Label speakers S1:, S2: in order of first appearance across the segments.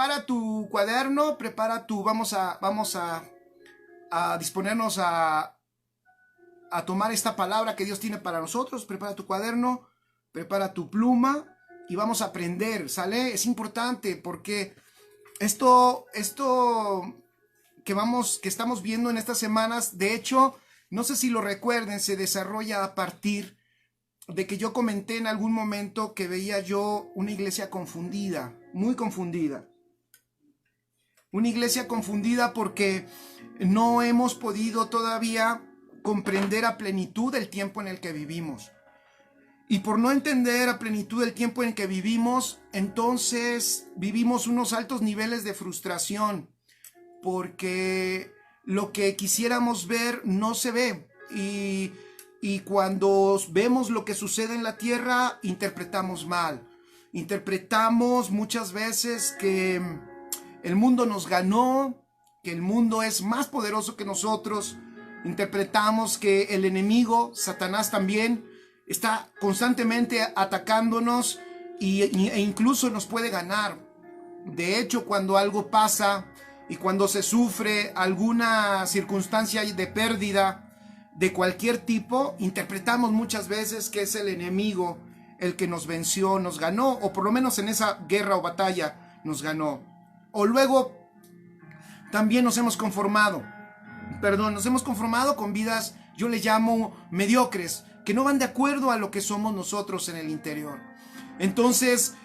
S1: prepara tu cuaderno, vamos a disponernos a tomar esta palabra que Dios tiene para nosotros. Prepara tu cuaderno, prepara tu pluma y vamos a aprender, ¿sale? Es importante porque esto que estamos viendo en estas semanas, de hecho, no sé si lo recuerden, se desarrolla a partir de que yo comenté en algún momento que veía yo una iglesia confundida, muy confundida. Una iglesia confundida porque no hemos podido todavía comprender a plenitud el tiempo en el que vivimos. Y por no entender a plenitud el tiempo en el que vivimos, entonces vivimos unos altos niveles de frustración, porque lo que quisiéramos ver no se ve. Y cuando vemos lo que sucede en la tierra, interpretamos mal. Interpretamos muchas veces que el mundo nos ganó, que el mundo es más poderoso que nosotros. Interpretamos que el enemigo, Satanás también, está constantemente atacándonos e incluso nos puede ganar. De hecho, cuando algo pasa y cuando se sufre alguna circunstancia de pérdida de cualquier tipo, interpretamos muchas veces que es el enemigo el que nos venció, nos ganó, o por lo menos en esa guerra o batalla nos ganó. O luego también nos hemos conformado con vidas, yo le llamo mediocres, que no van de acuerdo a lo que somos nosotros en el interior. Entonces,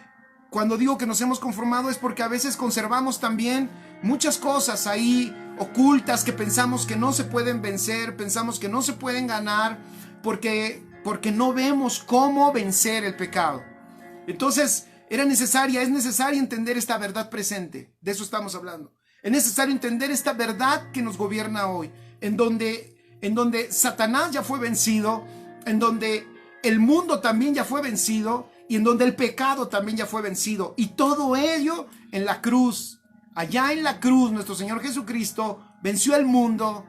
S1: cuando digo que nos hemos conformado es porque a veces conservamos también muchas cosas ahí ocultas que pensamos que no se pueden vencer, pensamos que no se pueden ganar, porque no vemos cómo vencer el pecado. Entonces, es necesario entender esta verdad presente. De eso estamos hablando. Es necesario entender esta verdad que nos gobierna hoy, en donde Satanás ya fue vencido, en donde el mundo también ya fue vencido, y en donde el pecado también ya fue vencido. Y todo ello en la cruz. Allá en la cruz, nuestro Señor Jesucristo venció al mundo,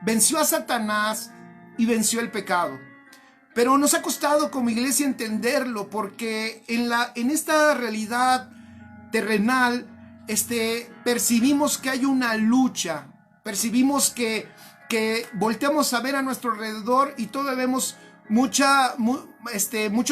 S1: venció a Satanás y venció el pecado. Pero nos ha costado como iglesia entenderlo, porque en esta realidad terrenal percibimos que hay una lucha, percibimos que volteamos a ver a nuestro alrededor y todavía vemos mucho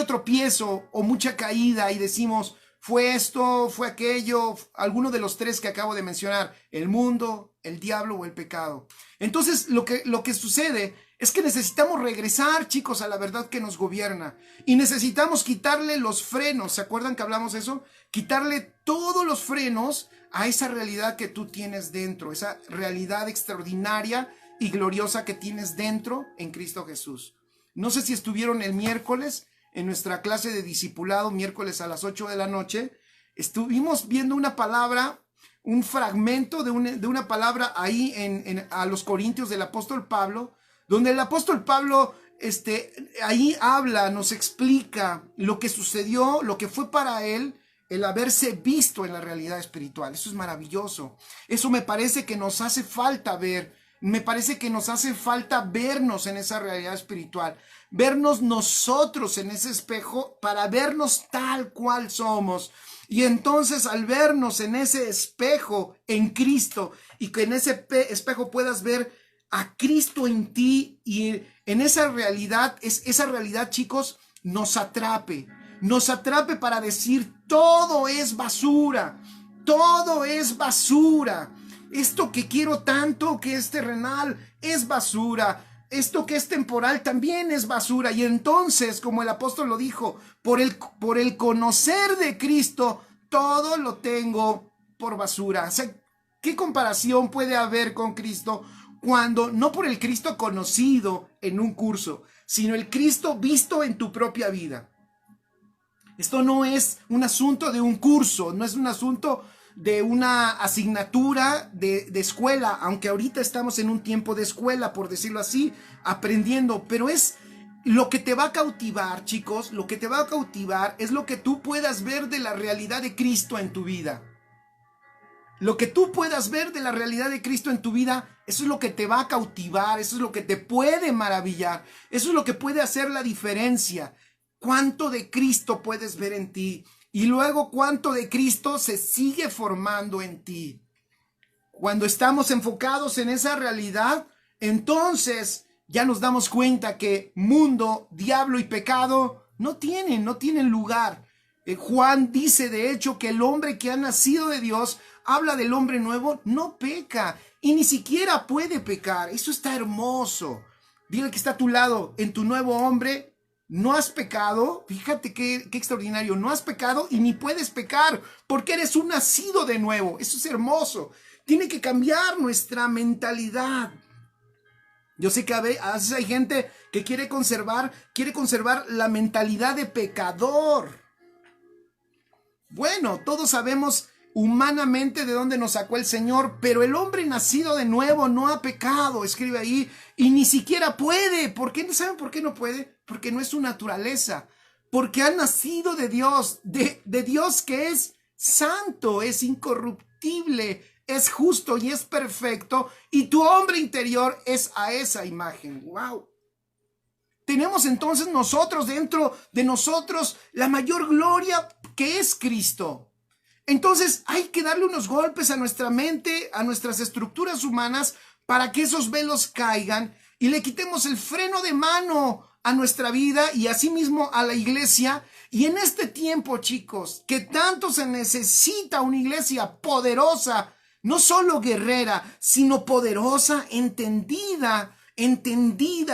S1: tropiezo o mucha caída y decimos, fue esto, fue aquello, alguno de los tres que acabo de mencionar, el mundo, el diablo o el pecado. Entonces lo que sucede es que necesitamos regresar, chicos, a la verdad que nos gobierna, y necesitamos quitarle los frenos. ¿Se acuerdan que hablamos de eso? Quitarle todos los frenos a esa realidad que tú tienes dentro, esa realidad extraordinaria y gloriosa que tienes dentro en Cristo Jesús. No sé si estuvieron el miércoles en nuestra clase de discipulado, miércoles a las 8 de la noche, estuvimos viendo una palabra, un fragmento de una palabra ahí a los Corintios del apóstol Pablo, donde el apóstol Pablo ahí habla, nos explica lo que sucedió, lo que fue para él el haberse visto en la realidad espiritual. Eso es maravilloso. Eso me parece que nos hace falta ver. Me parece que nos hace falta vernos en esa realidad espiritual, vernos nosotros en ese espejo para vernos tal cual somos. Y entonces al vernos en ese espejo en Cristo, y que en ese espejo puedas ver a Cristo en ti, y en esa realidad, chicos, nos atrape para decir, todo es basura, todo es basura. Esto que quiero tanto, que es terrenal, es basura. Esto que es temporal también es basura. Y entonces, como el apóstol lo dijo, por el conocer de Cristo, todo lo tengo por basura. O sea, ¿qué comparación puede haber con Cristo cuando no por el Cristo conocido en un curso, sino el Cristo visto en tu propia vida? Esto no es un asunto de un curso, no es un asunto de una asignatura de escuela, aunque ahorita estamos en un tiempo de escuela, por decirlo así, aprendiendo, pero es lo que te va a cautivar, chicos, lo que te va a cautivar es lo que tú puedas ver de la realidad de Cristo en tu vida. Lo que tú puedas ver de la realidad de Cristo en tu vida, eso es lo que te va a cautivar, eso es lo que te puede maravillar, eso es lo que puede hacer la diferencia. ¿Cuánto de Cristo puedes ver en ti? y luego cuánto de Cristo se sigue formando en ti. Cuando estamos enfocados en esa realidad, entonces ya nos damos cuenta que mundo, diablo y pecado no tienen lugar. Juan dice de hecho que el hombre que ha nacido de Dios, habla del hombre nuevo, no peca y ni siquiera puede pecar. Eso está hermoso. Dile que está a tu lado, en tu nuevo hombre no has pecado. Fíjate qué extraordinario, no has pecado y ni puedes pecar porque eres un nacido de nuevo. Eso es hermoso. Tiene que cambiar nuestra mentalidad. Yo sé que a veces hay gente que quiere conservar la mentalidad de pecador. Bueno, todos sabemos humanamente de dónde nos sacó el Señor, pero el hombre nacido de nuevo no ha pecado, escribe ahí, y ni siquiera puede. ¿Por qué? ¿Saben por qué no puede? Porque no es su naturaleza, porque ha nacido de Dios, de Dios que es santo, es incorruptible, es justo y es perfecto, y tu hombre interior es a esa imagen. ¡Wow! Tenemos entonces nosotros, dentro de nosotros, la mayor gloria que es Cristo. Entonces hay que darle unos golpes a nuestra mente, a nuestras estructuras humanas, para que esos velos caigan y le quitemos el freno de mano a nuestra vida y asimismo a la iglesia. Y en este tiempo, chicos, que tanto se necesita una iglesia poderosa, no solo guerrera, sino poderosa, entendida,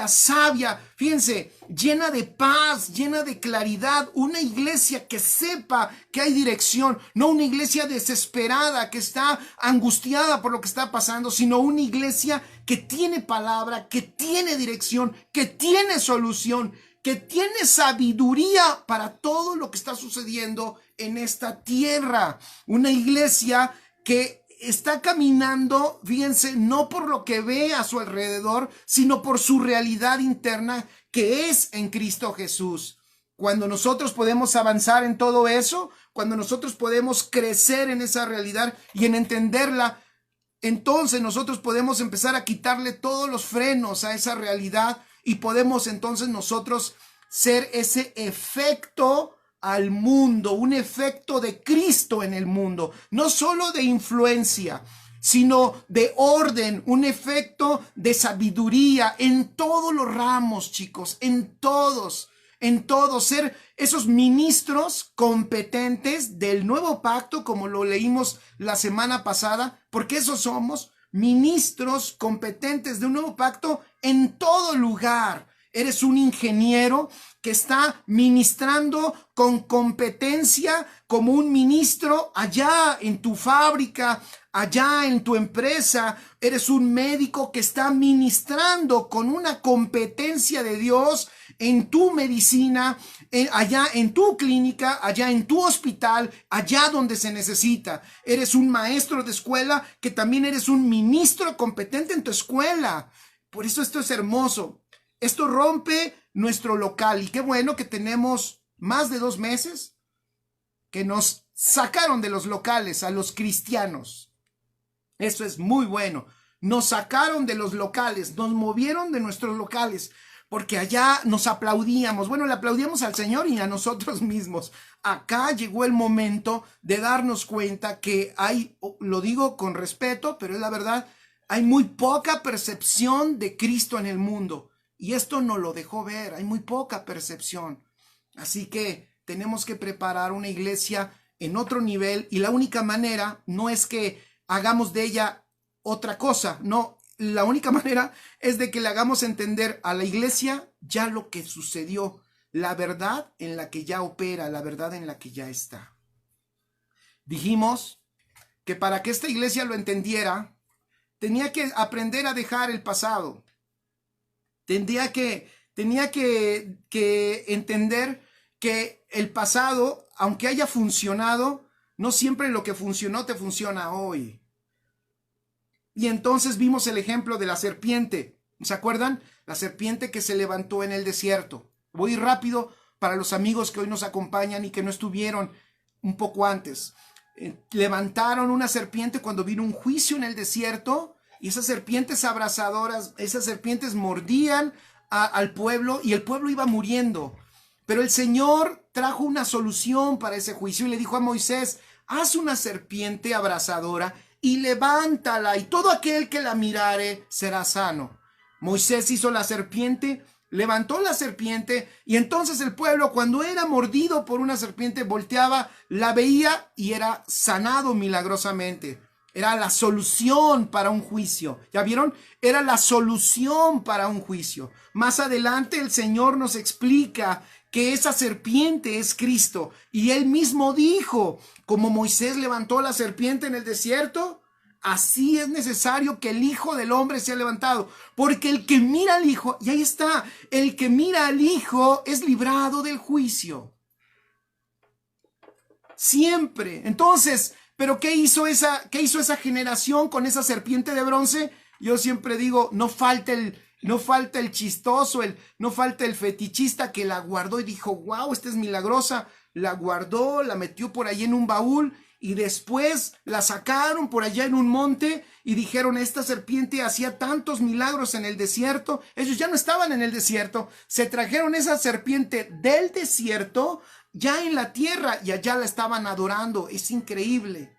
S1: sabia, fíjense, llena de paz, llena de claridad, una iglesia que sepa que hay dirección, no una iglesia desesperada que está angustiada por lo que está pasando, sino una iglesia que tiene palabra, que tiene dirección, que tiene solución, que tiene sabiduría para todo lo que está sucediendo en esta tierra. Una iglesia que está caminando, fíjense, no por lo que ve a su alrededor, sino por su realidad interna que es en Cristo Jesús. Cuando nosotros podemos avanzar en todo eso, cuando nosotros podemos crecer en esa realidad y en entenderla, entonces nosotros podemos empezar a quitarle todos los frenos a esa realidad y podemos entonces nosotros ser ese efecto al mundo, un efecto de Cristo en el mundo, no solo de influencia, sino de orden, un efecto de sabiduría en todos los ramos, chicos, en todos, ser esos ministros competentes del nuevo pacto, como lo leímos la semana pasada, porque esos somos ministros competentes de un nuevo pacto en todo lugar. Eres un ingeniero que está ministrando con competencia como un ministro allá en tu fábrica, allá en tu empresa. Eres un médico que está ministrando con una competencia de Dios en tu medicina, allá en tu clínica, allá en tu hospital, allá donde se necesita. Eres un maestro de escuela que también eres un ministro competente en tu escuela. Por eso esto es hermoso. Esto rompe nuestro local y qué bueno que tenemos más de 2 meses que nos sacaron de los locales a los cristianos. Eso es muy bueno. Nos sacaron de los locales, nos movieron de nuestros locales, porque allá nos aplaudíamos. Bueno, le aplaudíamos al Señor y a nosotros mismos. Acá llegó el momento de darnos cuenta que hay, lo digo con respeto, pero es la verdad, hay muy poca percepción de Cristo en el mundo. Y esto nos lo dejó ver, hay muy poca percepción. Así que tenemos que preparar una iglesia en otro nivel y la única manera no es que hagamos de ella otra cosa, no, la única manera es de que le hagamos entender a la iglesia ya lo que sucedió, la verdad en la que ya opera, la verdad en la que ya está. Dijimos que para que esta iglesia lo entendiera, tenía que aprender a dejar el pasado. Tenía que entender que el pasado, aunque haya funcionado, no siempre lo que funcionó te funciona hoy. Y entonces vimos el ejemplo de la serpiente. ¿Se acuerdan? La serpiente que se levantó en el desierto. Voy rápido para los amigos que hoy nos acompañan y que no estuvieron un poco antes. Levantaron una serpiente cuando vino un juicio en el desierto. Y esas serpientes abrasadoras, esas serpientes mordían al pueblo y el pueblo iba muriendo. Pero el Señor trajo una solución para ese juicio y le dijo a Moisés, haz una serpiente abrasadora y levántala, y todo aquel que la mirare será sano. Moisés hizo la serpiente, levantó la serpiente, y entonces el pueblo, cuando era mordido por una serpiente, volteaba, la veía y era sanado milagrosamente. Era la solución para un juicio. ¿Ya vieron? Era la solución para un juicio. Más adelante el Señor nos explica que esa serpiente es Cristo. Y él mismo dijo, como Moisés levantó la serpiente en el desierto, así es necesario que el Hijo del Hombre sea levantado. Porque el que mira al Hijo, y ahí está, el que mira al Hijo es librado del juicio. Siempre. Entonces, ¿pero qué hizo esa generación con esa serpiente de bronce? Yo siempre digo, no falta el chistoso, no falta el fetichista que la guardó y dijo, wow, esta es milagrosa. La guardó, la metió por ahí en un baúl y después la sacaron por allá en un monte y dijeron, esta serpiente hacía tantos milagros en el desierto. Ellos ya no estaban en el desierto, se trajeron esa serpiente del desierto ya en la tierra y allá la estaban adorando. Es increíble.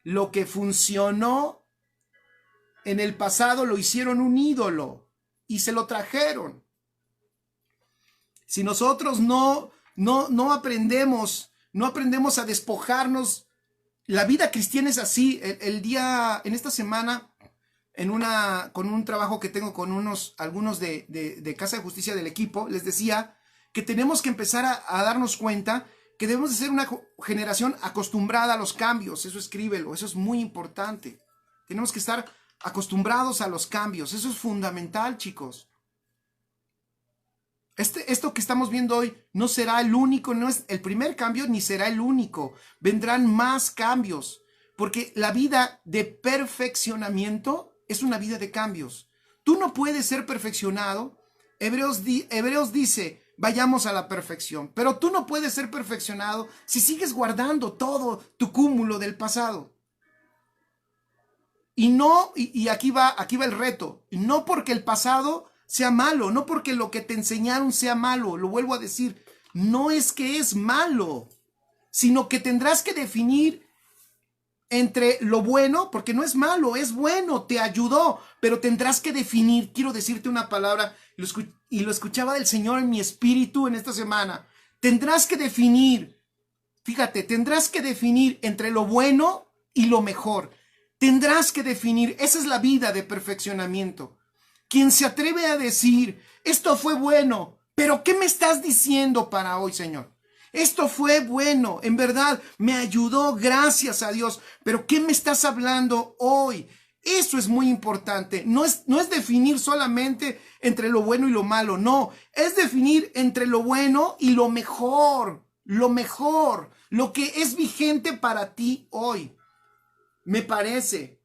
S1: Lo que funcionó en el pasado lo hicieron un ídolo y se lo trajeron. Si nosotros no aprendemos a despojarnos, la vida cristiana es así. En esta semana, con un trabajo que tengo con algunos de Casa de Justicia del equipo, les decía que tenemos que empezar a darnos cuenta que debemos de ser una generación acostumbrada a los cambios. Eso escríbelo, eso es muy importante. Tenemos que estar acostumbrados a los cambios, eso es fundamental, chicos. Esto que estamos viendo hoy no será el único, no es el primer cambio ni será el único. Vendrán más cambios, porque la vida de perfeccionamiento es una vida de cambios. Tú no puedes ser perfeccionado. Hebreos dice, vayamos a la perfección, pero tú no puedes ser perfeccionado si sigues guardando todo tu cúmulo del pasado. Y aquí va el reto, y no porque el pasado sea malo, no porque lo que te enseñaron sea malo, lo vuelvo a decir, no es que es malo, sino que tendrás que definir entre lo bueno, porque no es malo, es bueno, te ayudó, pero tendrás que definir. Quiero decirte una palabra, y lo escuchaba del Señor en mi espíritu en esta semana. Tendrás que definir, fíjate, tendrás que definir entre lo bueno y lo mejor. Tendrás que definir, esa es la vida de perfeccionamiento. Quien se atreve a decir, esto fue bueno, pero ¿qué me estás diciendo para hoy, Señor? Esto fue bueno, en verdad, me ayudó, gracias a Dios, pero ¿qué me estás hablando hoy? Eso es muy importante. No es definir solamente entre lo bueno y lo malo, no, es definir entre lo bueno y lo mejor, lo que es vigente para ti hoy. Me parece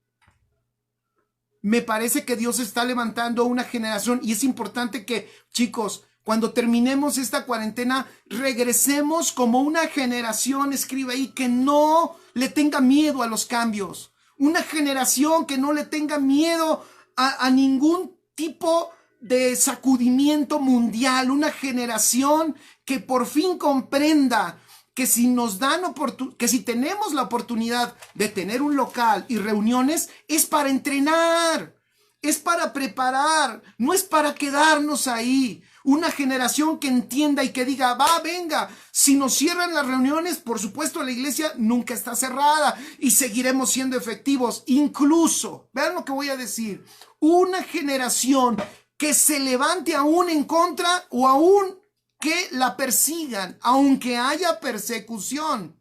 S1: que Dios está levantando una generación y es importante que, chicos, cuando terminemos esta cuarentena, regresemos como una generación, escribe ahí, que no le tenga miedo a los cambios. Una generación que no le tenga miedo a ningún tipo de sacudimiento mundial. Una generación que por fin comprenda que si tenemos la oportunidad de tener un local y reuniones, es para entrenar, es para preparar, no es para quedarnos ahí. Una generación que entienda y que diga, venga, si nos cierran las reuniones, por supuesto la iglesia nunca está cerrada y seguiremos siendo efectivos. Incluso, vean lo que voy a decir, una generación que se levante aún en contra o aún que la persigan, aunque haya persecución.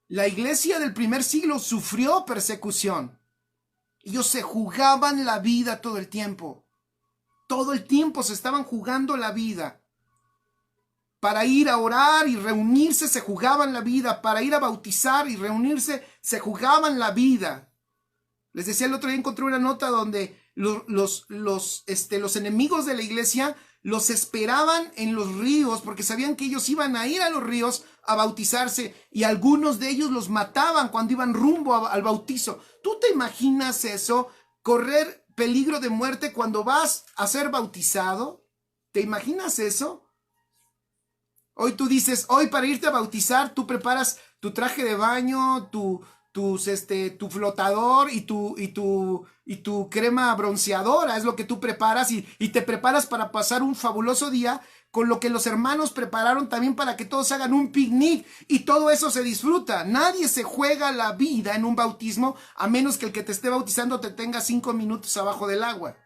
S1: La iglesia del primer siglo sufrió persecución. Ellos se jugaban la vida todo el tiempo. Todo el tiempo se estaban jugando la vida. Para ir a orar y reunirse se jugaban la vida. Para ir a bautizar y reunirse se jugaban la vida. Les decía el otro día, encontré una nota donde los enemigos de la iglesia los esperaban en los ríos porque sabían que ellos iban a ir a los ríos a bautizarse y algunos de ellos los mataban cuando iban rumbo al bautizo. ¿Tú te imaginas eso? Correr peligro de muerte cuando vas a ser bautizado. ¿Te imaginas eso? Hoy tú dices, hoy para irte a bautizar, tú preparas tu traje de baño, tu flotador y tu crema bronceadora, es lo que tú preparas y te preparas para pasar un fabuloso día con lo que los hermanos prepararon también para que todos hagan un picnic y todo eso se disfruta. Nadie se juega la vida en un bautismo a menos que el que te esté bautizando te tenga 5 minutos abajo del agua,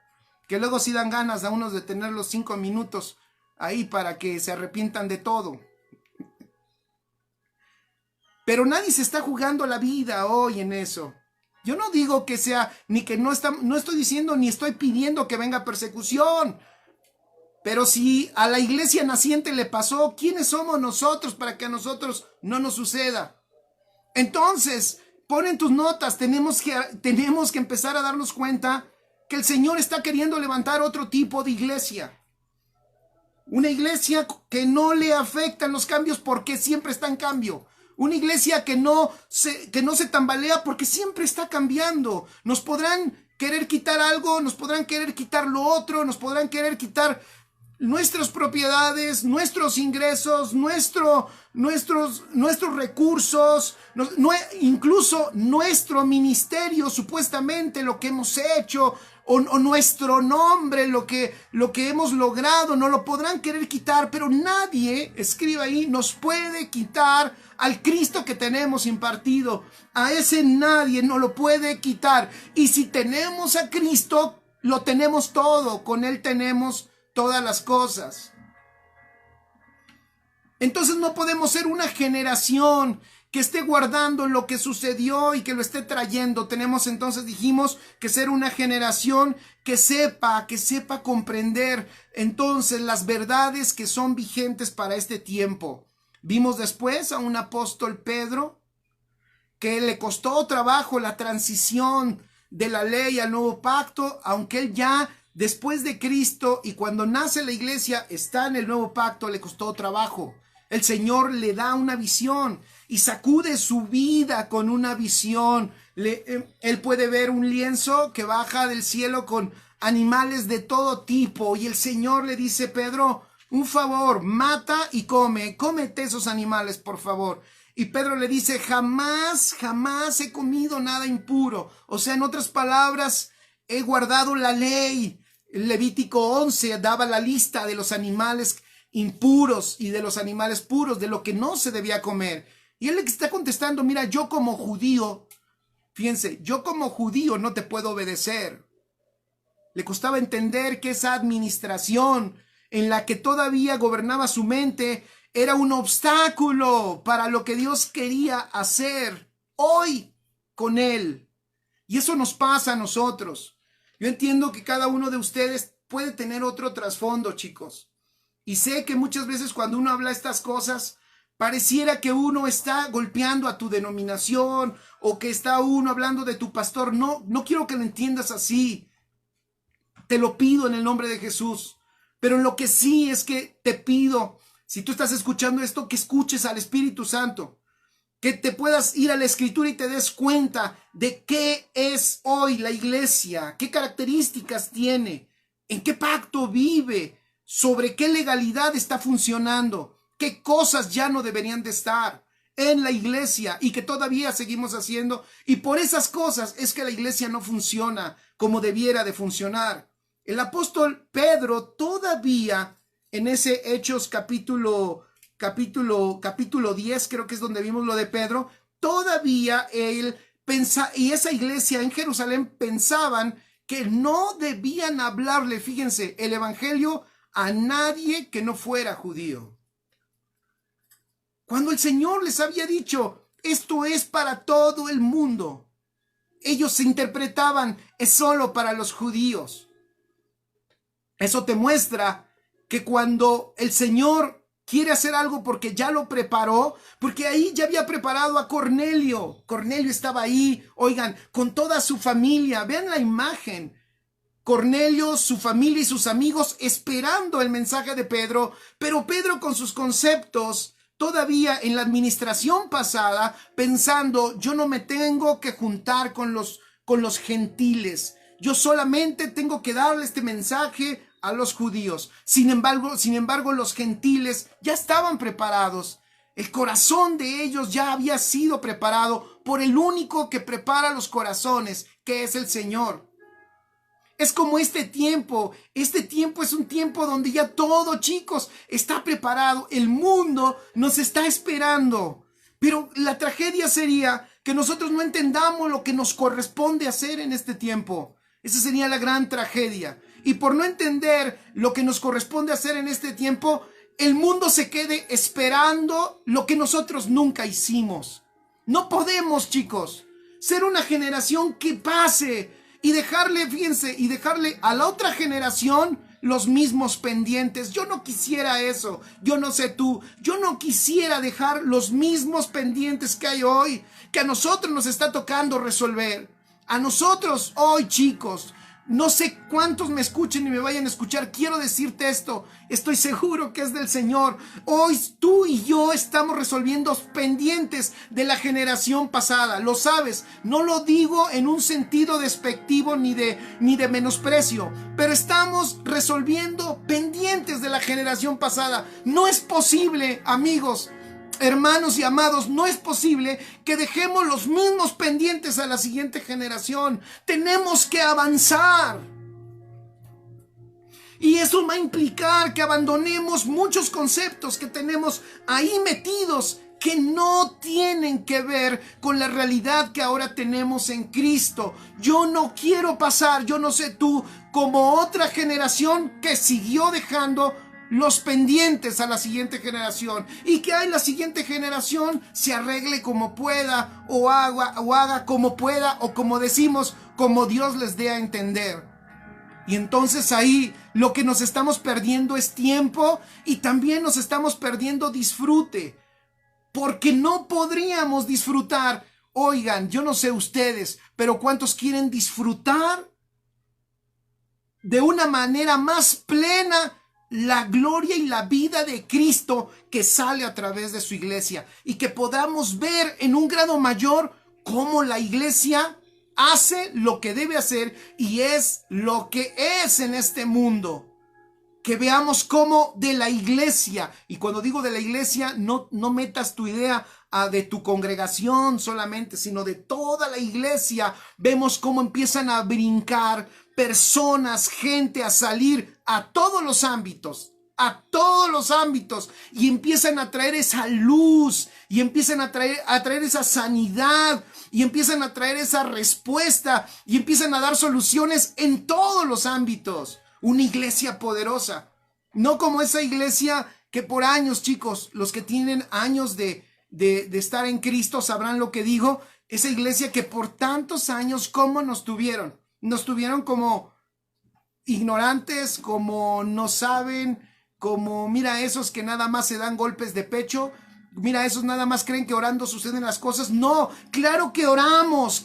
S1: que luego sí dan ganas a unos de tener los 5 minutos ahí para que se arrepientan de todo. Pero nadie se está jugando la vida hoy en eso. Yo no digo que sea, ni que no estoy diciendo, ni estoy pidiendo que venga persecución. Pero si a la iglesia naciente le pasó, ¿quiénes somos nosotros para que a nosotros no nos suceda? Entonces, pon en tus notas, tenemos que empezar a darnos cuenta que el Señor está queriendo levantar otro tipo de iglesia. Una iglesia que no le afectan los cambios porque siempre está en cambio. Una iglesia que no se tambalea porque siempre está cambiando. Nos podrán querer quitar algo, nos podrán querer quitar lo otro, nos podrán querer quitar nuestras propiedades, nuestros ingresos, nuestros recursos, incluso nuestro ministerio, supuestamente lo que hemos hecho, o nuestro nombre, lo que hemos logrado, no lo podrán querer quitar, pero nadie, escriba ahí, nos puede quitar al Cristo que tenemos impartido. A ese nadie no lo puede quitar. Y si tenemos a Cristo, lo tenemos todo, con Él tenemos todas las cosas. Entonces no podemos ser una generación que esté guardando lo que sucedió y que lo esté trayendo. Tenemos entonces, dijimos, que ser una generación que sepa comprender entonces las verdades que son vigentes para este tiempo. Vimos después a un apóstol Pedro que le costó trabajo la transición de la ley al nuevo pacto, aunque él ya después de Cristo y cuando nace la iglesia está en el nuevo pacto, le costó trabajo. El Señor le da una visión y sacude su vida con una visión. Él puede ver un lienzo que baja del cielo con animales de todo tipo y el Señor le dice: Pedro, un favor, mata y cómete esos animales, por favor. Y Pedro le dice: jamás he comido nada impuro. O sea, en otras palabras, he guardado la ley. El Levítico 11 daba la lista de los animales impuros y de los animales puros, de lo que no se debía comer. Y él le está contestando: mira, yo como judío, fíjense, yo como judío no te puedo obedecer. Le costaba entender que esa administración en la que todavía gobernaba su mente era un obstáculo para lo que Dios quería hacer hoy con él. Y eso nos pasa a nosotros. Yo entiendo que cada uno de ustedes puede tener otro trasfondo, chicos. Y sé que muchas veces cuando uno habla estas cosas, pareciera que uno está golpeando a tu denominación o que está uno hablando de tu pastor. No quiero que lo entiendas así. Te lo pido en el nombre de Jesús. Pero lo que sí es que te pido, si tú estás escuchando esto, que escuches al Espíritu Santo. Que te puedas ir a la Escritura y te des cuenta de qué es hoy la iglesia, qué características tiene, en qué pacto vive, sobre qué legalidad está funcionando, qué cosas ya no deberían de estar en la iglesia y que todavía seguimos haciendo. Y por esas cosas es que la iglesia no funciona como debiera de funcionar. El apóstol Pedro todavía en ese Hechos capítulo 10, creo que es donde vimos lo de Pedro, todavía él pensaba, y esa iglesia en Jerusalén pensaban que no debían hablarle, fíjense, el evangelio a nadie que no fuera judío. Cuando el Señor les había dicho, esto es para todo el mundo, ellos se interpretaban, es solo para los judíos. Eso te muestra que cuando el Señor quiere hacer algo porque ya lo preparó, porque ahí ya había preparado a Cornelio. Cornelio estaba ahí, oigan, con toda su familia. Vean la imagen. Cornelio, su familia y sus amigos esperando el mensaje de Pedro, pero Pedro con sus conceptos todavía en la administración pasada, pensando, yo no me tengo que juntar con los gentiles. Yo solamente tengo que darle este mensaje a los judíos. Sin embargo, los gentiles ya estaban preparados. El corazón de ellos ya había sido preparado por el único que prepara los corazones, que es el Señor. Es como este tiempo es un tiempo donde ya todo, chicos, está preparado. El mundo nos está esperando. Pero la tragedia sería que nosotros no entendamos lo que nos corresponde hacer en este tiempo. Esa sería la gran tragedia. Y por no entender lo que nos corresponde hacer en este tiempo, el mundo se quede esperando lo que nosotros nunca hicimos. No podemos, chicos, ser una generación que pase y dejarle, fíjense, y dejarle a la otra generación los mismos pendientes. Yo no quisiera eso. Yo no sé tú. Yo no quisiera dejar los mismos pendientes que hay hoy, que a nosotros nos está tocando resolver. A nosotros hoy, chicos. No sé cuántos me escuchen y me vayan a escuchar. Quiero decirte esto. Estoy seguro que es del Señor. Hoy tú y yo estamos resolviendo pendientes de la generación pasada. Lo sabes. No lo digo en un sentido despectivo ni de menosprecio. Pero estamos resolviendo pendientes de la generación pasada. No es posible, amigos, hermanos y amados, no es posible que dejemos los mismos pendientes a la siguiente generación. Tenemos que avanzar. Y eso va a implicar que abandonemos muchos conceptos que tenemos ahí metidos que no tienen que ver con la realidad que ahora tenemos en Cristo. Yo no quiero pasar, yo no sé tú, como otra generación que siguió dejando los pendientes a la siguiente generación, y que la siguiente generación se arregle como pueda, o haga como pueda, o como decimos, como Dios les dé a entender. Y entonces ahí lo que nos estamos perdiendo es tiempo, y también nos estamos perdiendo disfrute, porque no podríamos disfrutar. Oigan, yo no sé ustedes, pero ¿cuántos quieren disfrutar de una manera más plena la gloria y la vida de Cristo que sale a través de su iglesia, y que podamos ver en un grado mayor cómo la iglesia hace lo que debe hacer y es lo que es en este mundo? Que veamos cómo de la iglesia, y cuando digo de la iglesia, no metas tu idea de tu congregación solamente, sino de toda la iglesia, vemos cómo empiezan a brincar personas, gente, a salir a todos los ámbitos, y empiezan a traer esa luz, y empiezan a traer esa sanidad, y empiezan a traer esa respuesta, y empiezan a dar soluciones en todos los ámbitos. Una iglesia poderosa, no como esa iglesia que por años, chicos, los que tienen años de estar en Cristo sabrán lo que digo. Esa iglesia que por tantos años, ¿cómo nos tuvieron? Nos tuvieron como ignorantes, como no saben, como mira esos que nada más se dan golpes de pecho, mira esos nada más creen que orando suceden las cosas. No, claro que oramos,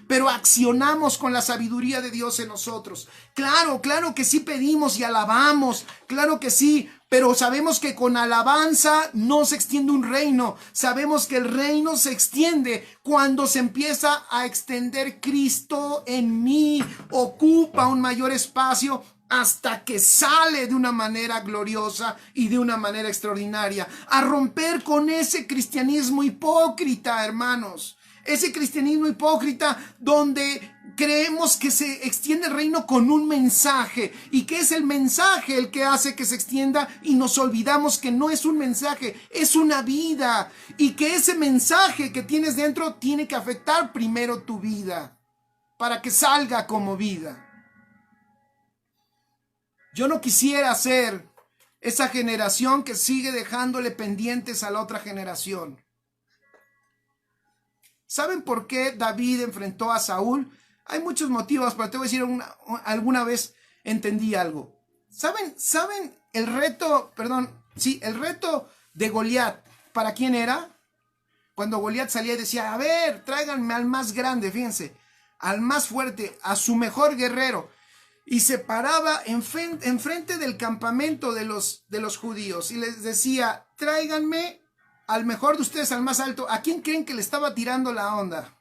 S1: pero accionamos con la sabiduría de Dios en nosotros. Claro que sí pedimos y alabamos, claro que sí, pero sabemos que con alabanza no se extiende un reino. Sabemos que el reino se extiende cuando se empieza a extender Cristo en mí, ocupa un mayor espacio hasta que sale de una manera gloriosa y de una manera extraordinaria, a romper con ese cristianismo hipócrita, hermanos. Ese cristianismo hipócrita donde creemos que se extiende el reino con un mensaje, y que es el mensaje el que hace que se extienda, y nos olvidamos que no es un mensaje, es una vida, y que ese mensaje que tienes dentro tiene que afectar primero tu vida para que salga como vida. Yo no quisiera ser esa generación que sigue dejándole pendientes a la otra generación. ¿Saben por qué David enfrentó a Saúl? Hay muchos motivos, pero te voy a decir, alguna vez entendí algo. ¿Saben el reto de Goliat? ¿Para quién era? Cuando Goliat salía y decía, a ver, tráiganme al más grande, fíjense, al más fuerte, a su mejor guerrero. Y se paraba enfrente del campamento de los judíos y les decía, tráiganme al mejor de ustedes, al más alto. ¿A quién creen que le estaba tirando la onda?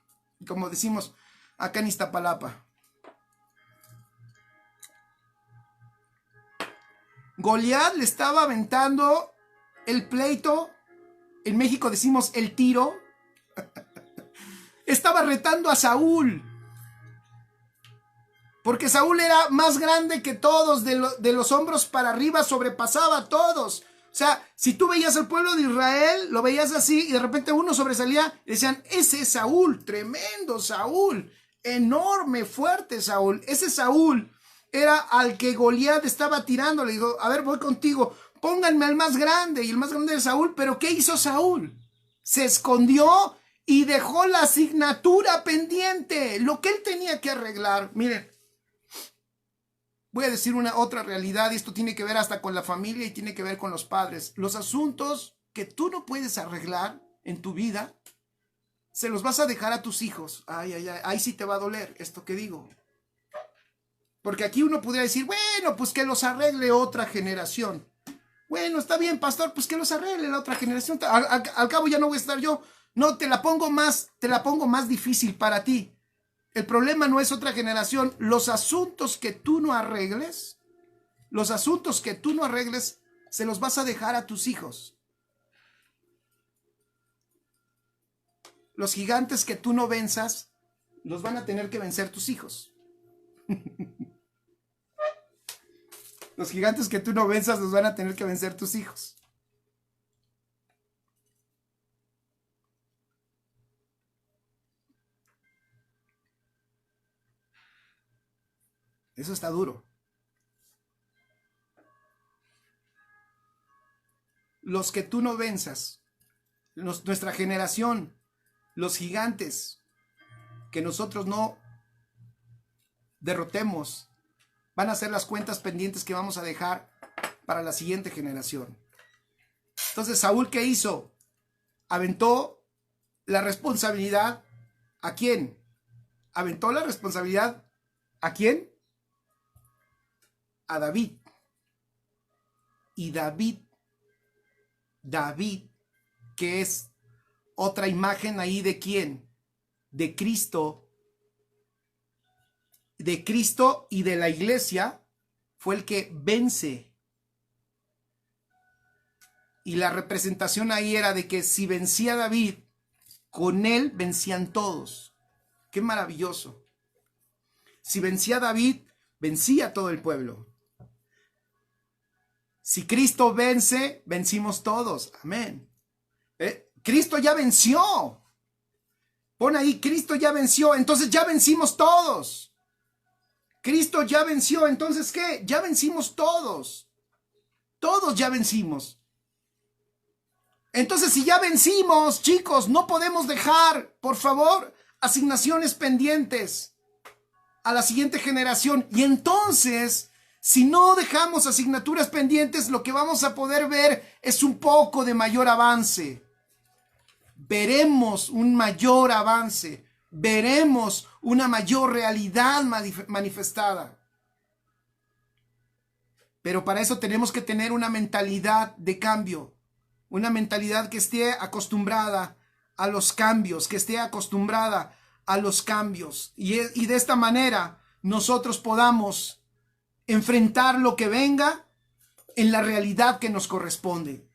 S1: Como decimos acá en Iztapalapa. Goliat le estaba aventando el pleito. En México decimos el tiro. Estaba retando a Saúl. Porque Saúl era más grande que todos, de los hombros para arriba, sobrepasaba a todos. O sea, si tú veías al pueblo de Israel, lo veías así y de repente uno sobresalía y decían, ese es Saúl, tremendo Saúl, enorme, fuerte Saúl. Ese Saúl era al que Goliat estaba tirando. Le dijo, a ver, voy contigo, pónganme al más grande. Y el más grande es Saúl. Pero ¿qué hizo Saúl? Se escondió y dejó la asignatura pendiente, lo que él tenía que arreglar. Miren, voy a decir otra realidad, y esto tiene que ver hasta con la familia y tiene que ver con los padres. Los asuntos que tú no puedes arreglar en tu vida, se los vas a dejar a tus hijos. Ay, ay, ay, ahí sí te va a doler esto que digo. Porque aquí uno podría decir, bueno, pues que los arregle otra generación. Bueno, está bien, pastor, pues que los arregle la otra generación. Al cabo ya no voy a estar yo. No, te la pongo más difícil para ti. El problema no es otra generación. Los asuntos que tú no arregles, se los vas a dejar a tus hijos. Los gigantes que tú no venzas, los van a tener que vencer tus hijos. Los gigantes que tú no venzas, los van a tener que vencer tus hijos. Eso está duro. Los que tú no venzas, nuestra generación, los gigantes que nosotros no derrotemos, van a ser las cuentas pendientes que vamos a dejar para la siguiente generación. Entonces, Saúl, ¿qué hizo? Aventó la responsabilidad. ¿A quién? Aventó la responsabilidad. ¿A quién? A David. Y David, que es otra imagen ahí de quién, de Cristo y de la iglesia, fue el que vence. Y la representación ahí era de que si vencía David, con él vencían todos. Qué maravilloso. Si vencía David, vencía todo el pueblo. Si Cristo vence, vencimos todos. Amén. Cristo ya venció. Pon ahí, Cristo ya venció. Entonces ya vencimos todos. Cristo ya venció. Entonces, ¿qué? Ya vencimos todos. Todos ya vencimos. Entonces, si ya vencimos, chicos, no podemos dejar, por favor, asignaciones pendientes a la siguiente generación. Y entonces, si no dejamos asignaturas pendientes, lo que vamos a poder ver es un poco de mayor avance. Veremos un mayor avance. Veremos una mayor realidad manifestada. Pero para eso tenemos que tener una mentalidad de cambio. Una mentalidad que esté acostumbrada a los cambios, que esté acostumbrada a los cambios. Y de esta manera nosotros podamos enfrentar lo que venga en la realidad que nos corresponde.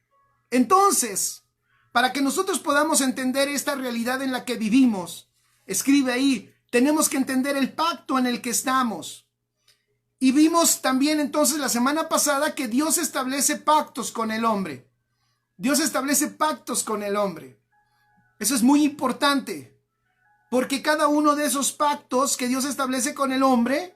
S1: Entonces, para que nosotros podamos entender esta realidad en la que vivimos, escribe ahí, tenemos que entender el pacto en el que estamos. Y vimos también entonces la semana pasada que Dios establece pactos con el hombre. Dios establece pactos con el hombre. Eso es muy importante, porque cada uno de esos pactos que Dios establece con el hombre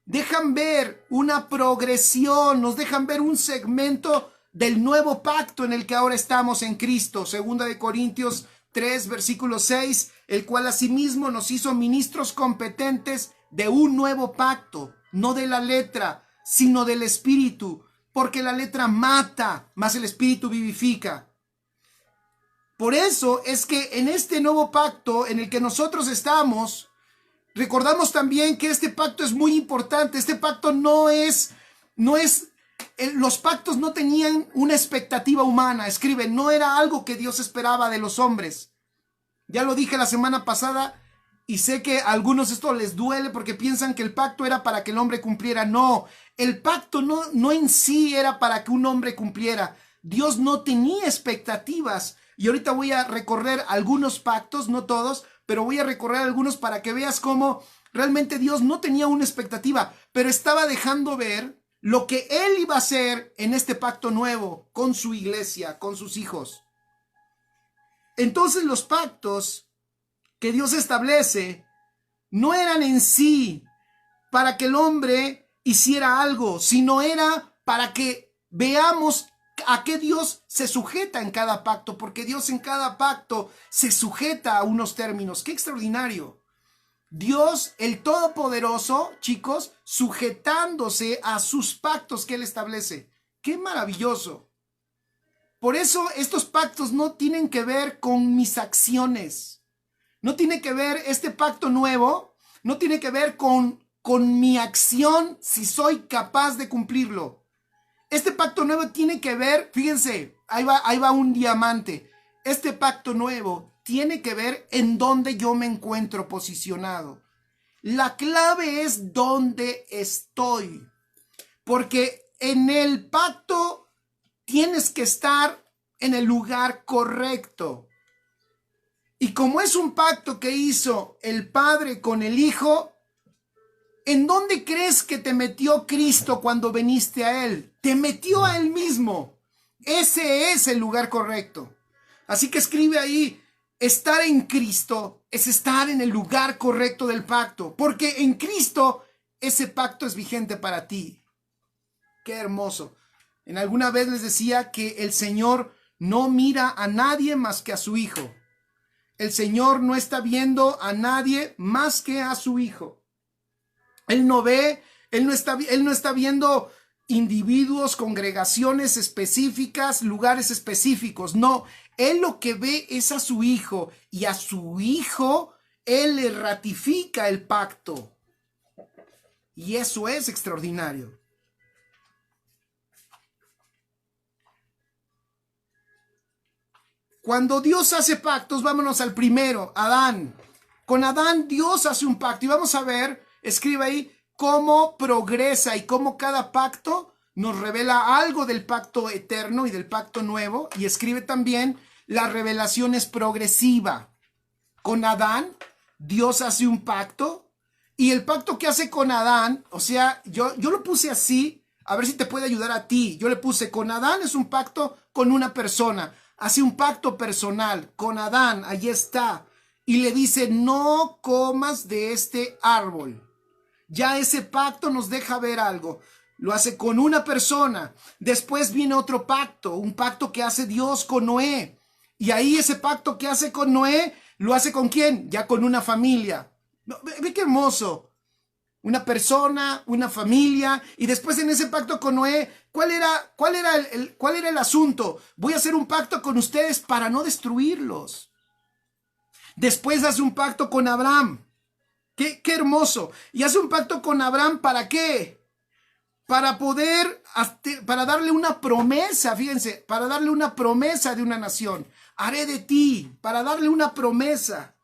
S1: dejan ver una progresión, nos dejan ver un segmento del nuevo pacto en el que ahora estamos en Cristo. 2 Corintios 3, versículo 6, el cual asimismo nos hizo ministros competentes de un nuevo pacto, no de la letra, sino del Espíritu, porque la letra mata, mas el Espíritu vivifica. Por eso es que en este nuevo pacto en el que nosotros estamos, recordamos también que este pacto es muy importante. Este pacto los pactos no tenían una expectativa humana. Escribe, no era algo que Dios esperaba de los hombres. Ya lo dije la semana pasada Y sé que a algunos esto les duele porque piensan que el pacto era para que el hombre cumpliera. No, el pacto no en sí era para que un hombre cumpliera. Dios no tenía expectativas. Y ahorita voy a recorrer algunos pactos, no todos, pero voy a recorrer algunos para que veas cómo realmente Dios no tenía una expectativa, pero estaba dejando ver lo que Él iba a hacer en este pacto nuevo con su iglesia, con sus hijos. Entonces los pactos que Dios establece no eran en sí para que el hombre hiciera algo, sino era para que veamos a qué Dios se sujeta en cada pacto, porque Dios en cada pacto se sujeta a unos términos. ¡Qué extraordinario! Dios, el Todopoderoso, chicos, sujetándose a sus pactos que Él establece. ¡Qué maravilloso! Por eso estos pactos no tienen que ver con mis acciones. No tiene que ver este pacto nuevo, no tiene que ver con mi acción si soy capaz de cumplirlo. Este pacto nuevo tiene que ver, fíjense, ahí va un diamante. Este pacto nuevo tiene que ver en dónde yo me encuentro posicionado. La clave es dónde estoy. Porque en el pacto tienes que estar en el lugar correcto. Y como es un pacto que hizo el Padre con el Hijo, ¿en dónde crees que te metió Cristo cuando viniste a Él? Te metió a Él mismo. Ese es el lugar correcto. Así que escribe ahí, estar en Cristo es estar en el lugar correcto del pacto, porque en Cristo ese pacto es vigente para ti. Qué hermoso. En alguna vez les decía que el Señor no mira a nadie más que a su Hijo. El Señor no está viendo a nadie más que a su Hijo. Él no ve, él no está viendo individuos, congregaciones específicas, lugares específicos. No, Él lo que ve es a su Hijo, y a su Hijo Él le ratifica el pacto. Y eso es extraordinario. Cuando Dios hace pactos, vámonos al primero, Adán. Con Adán Dios hace un pacto y vamos a ver, escribe ahí, cómo progresa y cómo cada pacto nos revela algo del pacto eterno y del pacto nuevo, y escribe también la revelación es progresiva. Con Adán Dios hace un pacto, y el pacto que hace con Adán, o sea, yo lo puse así, a ver si te puede ayudar a ti. Yo le puse, con Adán es un pacto con una persona. Hace un pacto personal con Adán, allí está, y le dice, no comas de este árbol. Ya ese pacto nos deja ver algo. Lo hace con una persona. Después viene otro pacto, un pacto que hace Dios con Noé. Y ahí ese pacto que hace con Noé, ¿lo hace con quién? Ya con una familia. Ve qué hermoso. Una persona, una familia, y después en ese pacto con Noé, ¿cuál era el asunto? Voy a hacer un pacto con ustedes para no destruirlos. Después hace un pacto con Abraham. Qué hermoso. Y hace un pacto con Abraham, ¿para qué? Para darle una promesa, fíjense, para darle una promesa de una nación. Haré de ti, para darle una promesa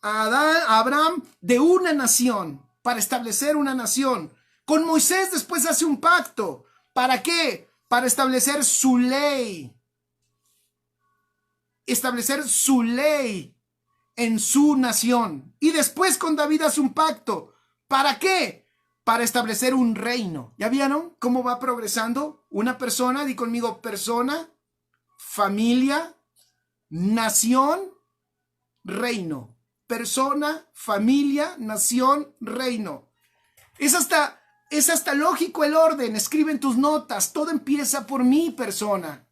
S1: a Abraham de una nación, para establecer una nación. Con Moisés después hace un pacto. ¿Para qué? Para establecer su ley. Establecer su ley en su nación. Y después con David hace un pacto. ¿Para qué? Para establecer un reino. ¿Ya vieron cómo va progresando? Una persona, di conmigo, persona, familia, nación, reino. Persona, familia, nación, reino. Es hasta lógico el orden. Escribe en tus notas. Todo empieza por mi persona.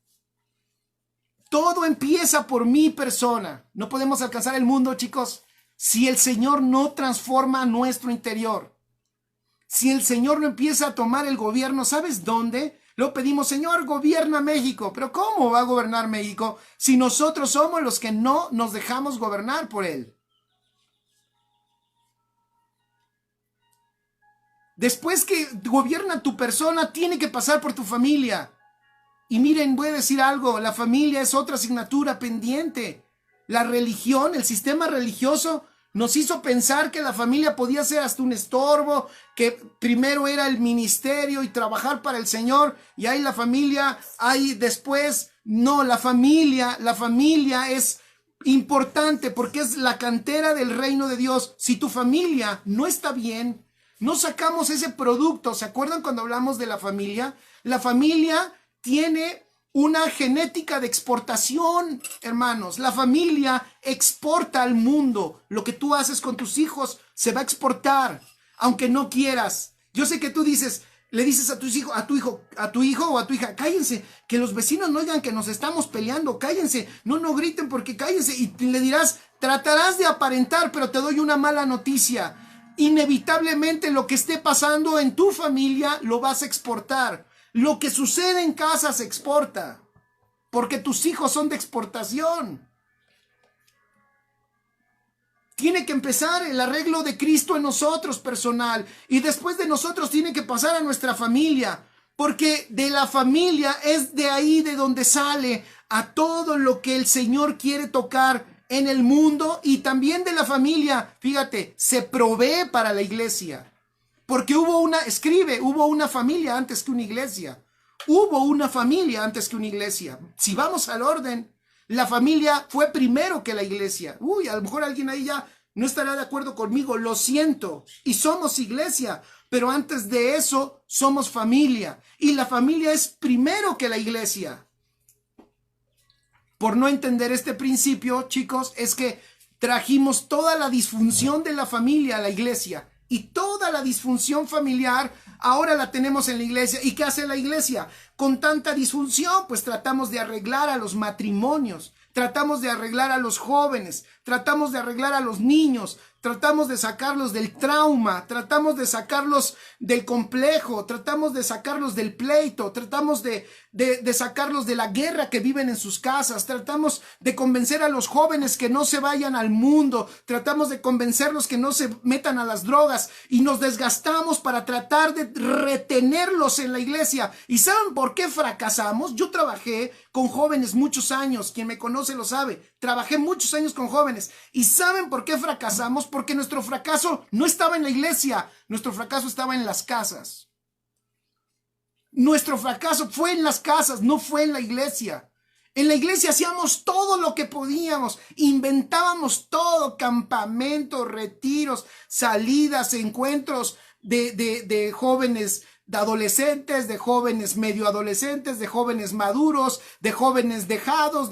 S1: Todo empieza por mi persona. No podemos alcanzar el mundo, chicos, si el Señor no transforma nuestro interior. Si el Señor no empieza a tomar el gobierno, ¿sabes dónde? Lo pedimos, Señor, gobierna México. Pero ¿cómo va a gobernar México si nosotros somos los que no nos dejamos gobernar por Él? Después que gobierna tu persona, tiene que pasar por tu familia. Y miren, voy a decir algo, la familia es otra asignatura pendiente. La religión, el sistema religioso, nos hizo pensar que la familia podía ser hasta un estorbo, que primero era el ministerio y trabajar para el Señor, y ahí la familia, ahí después, no, la familia es importante porque es la cantera del reino de Dios. Si tu familia no está bien, no sacamos ese producto. ¿Se acuerdan cuando hablamos de la familia? La familia tiene una genética de exportación, hermanos. La familia exporta al mundo. Lo que tú haces con tus hijos se va a exportar, aunque no quieras. Yo sé que tú dices, le dices a tu hijo o a tu hija, cállense, que los vecinos no oigan que nos estamos peleando, cállense, no griten porque cállense. Y le dirás, tratarás de aparentar, pero te doy una mala noticia. Inevitablemente lo que esté pasando en tu familia lo vas a exportar. Lo que sucede en casa se exporta, porque tus hijos son de exportación. Tiene que empezar el arreglo de Cristo en nosotros personal, y después de nosotros tiene que pasar a nuestra familia, porque de la familia es de ahí de donde sale a todo lo que el Señor quiere tocar en el mundo. Y también de la familia, fíjate, se provee para la iglesia. Porque hubo una familia antes que una iglesia. Hubo una familia antes que una iglesia. Si vamos al orden, la familia fue primero que la iglesia. A lo mejor alguien ahí ya no estará de acuerdo conmigo, lo siento. Y somos iglesia, pero antes de eso somos familia. Y la familia es primero que la iglesia. Por no entender este principio, chicos, es que trajimos toda la disfunción de la familia a la iglesia. Y toda la disfunción familiar ahora la tenemos en la iglesia. ¿Y qué hace la iglesia? Con tanta disfunción, pues tratamos de arreglar a los matrimonios, tratamos de arreglar a los jóvenes, tratamos de arreglar a los niños, tratamos de sacarlos del trauma, tratamos de sacarlos del complejo, tratamos de sacarlos del pleito, tratamos de sacarlos de la guerra que viven en sus casas, tratamos de convencer a los jóvenes que no se vayan al mundo, tratamos de convencerlos que no se metan a las drogas, y nos desgastamos para tratar de retenerlos en la iglesia. ¿Y saben por qué fracasamos? Yo trabajé con jóvenes muchos años, quien me conoce lo sabe, trabajé muchos años con jóvenes. ¿Y saben por qué fracasamos? Porque nuestro fracaso no estaba en la iglesia, nuestro fracaso estaba en las casas. Nuestro fracaso fue en las casas, no fue en la iglesia. En la iglesia hacíamos todo lo que podíamos, inventábamos todo, campamentos, retiros, salidas, encuentros de jóvenes, de adolescentes, de jóvenes medio adolescentes, de jóvenes maduros, de jóvenes dejados,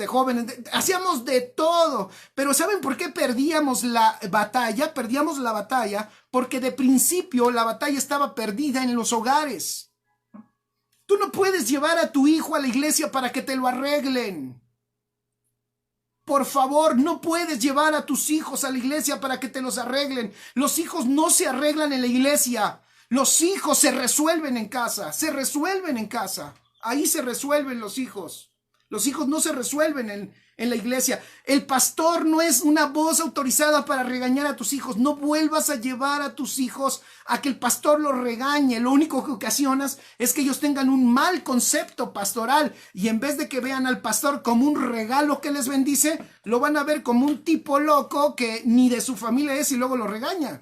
S1: hacíamos de todo. Pero ¿saben por qué perdíamos la batalla? Perdíamos la batalla porque de principio la batalla estaba perdida en los hogares. Tú no puedes llevar a tu hijo a la iglesia para que te lo arreglen. Por favor, no puedes llevar a tus hijos a la iglesia para que te los arreglen. Los hijos no se arreglan en la iglesia. Los hijos se resuelven en casa, Ahí se resuelven los hijos. Los hijos no se resuelven en la iglesia. El pastor no es una voz autorizada para regañar a tus hijos. No vuelvas a llevar a tus hijos a que el pastor los regañe. Lo único que ocasionas es que ellos tengan un mal concepto pastoral, y en vez de que vean al pastor como un regalo que les bendice, lo van a ver como un tipo loco que ni de su familia es y luego lo regaña.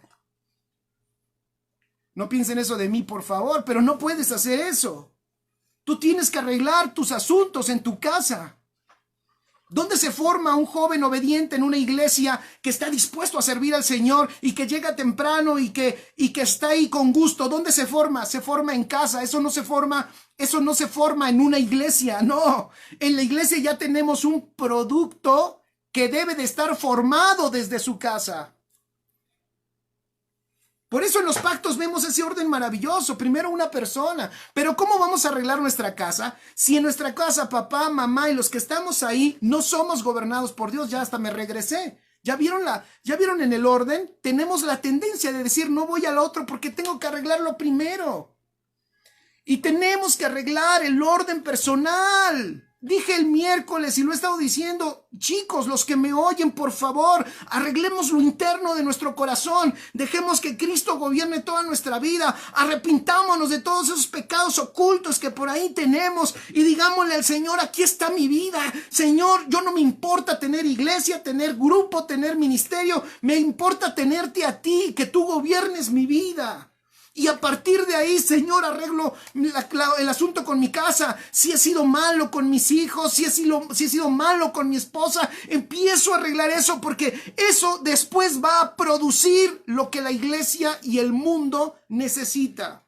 S1: No piensen eso de mí, por favor, pero no puedes hacer eso. Tú tienes que arreglar tus asuntos en tu casa. ¿Dónde se forma un joven obediente en una iglesia que está dispuesto a servir al Señor y que llega temprano y que está ahí con gusto? ¿Dónde se forma? Se forma en casa. Eso no se forma en una iglesia. No, en la iglesia ya tenemos un producto que debe de estar formado desde su casa. Por eso en los pactos vemos ese orden maravilloso. Primero una persona. Pero ¿cómo vamos a arreglar nuestra casa si en nuestra casa papá, mamá y los que estamos ahí no somos gobernados por Dios? Ya hasta me regresé. ¿Ya vieron en el orden? Tenemos la tendencia de decir no voy al otro porque tengo que arreglarlo primero. Y tenemos que arreglar el orden personal. Dije el miércoles y lo he estado diciendo, chicos, los que me oyen, por favor, arreglemos lo interno de nuestro corazón, dejemos que Cristo gobierne toda nuestra vida, arrepintámonos de todos esos pecados ocultos que por ahí tenemos y digámosle al Señor, aquí está mi vida, Señor, yo no me importa tener iglesia, tener grupo, tener ministerio, me importa tenerte a ti, que tú gobiernes mi vida. Y a partir de ahí, Señor, arreglo el asunto con mi casa. Si he sido malo con mis hijos, si he sido malo con mi esposa, empiezo a arreglar eso porque eso después va a producir lo que la iglesia y el mundo necesita.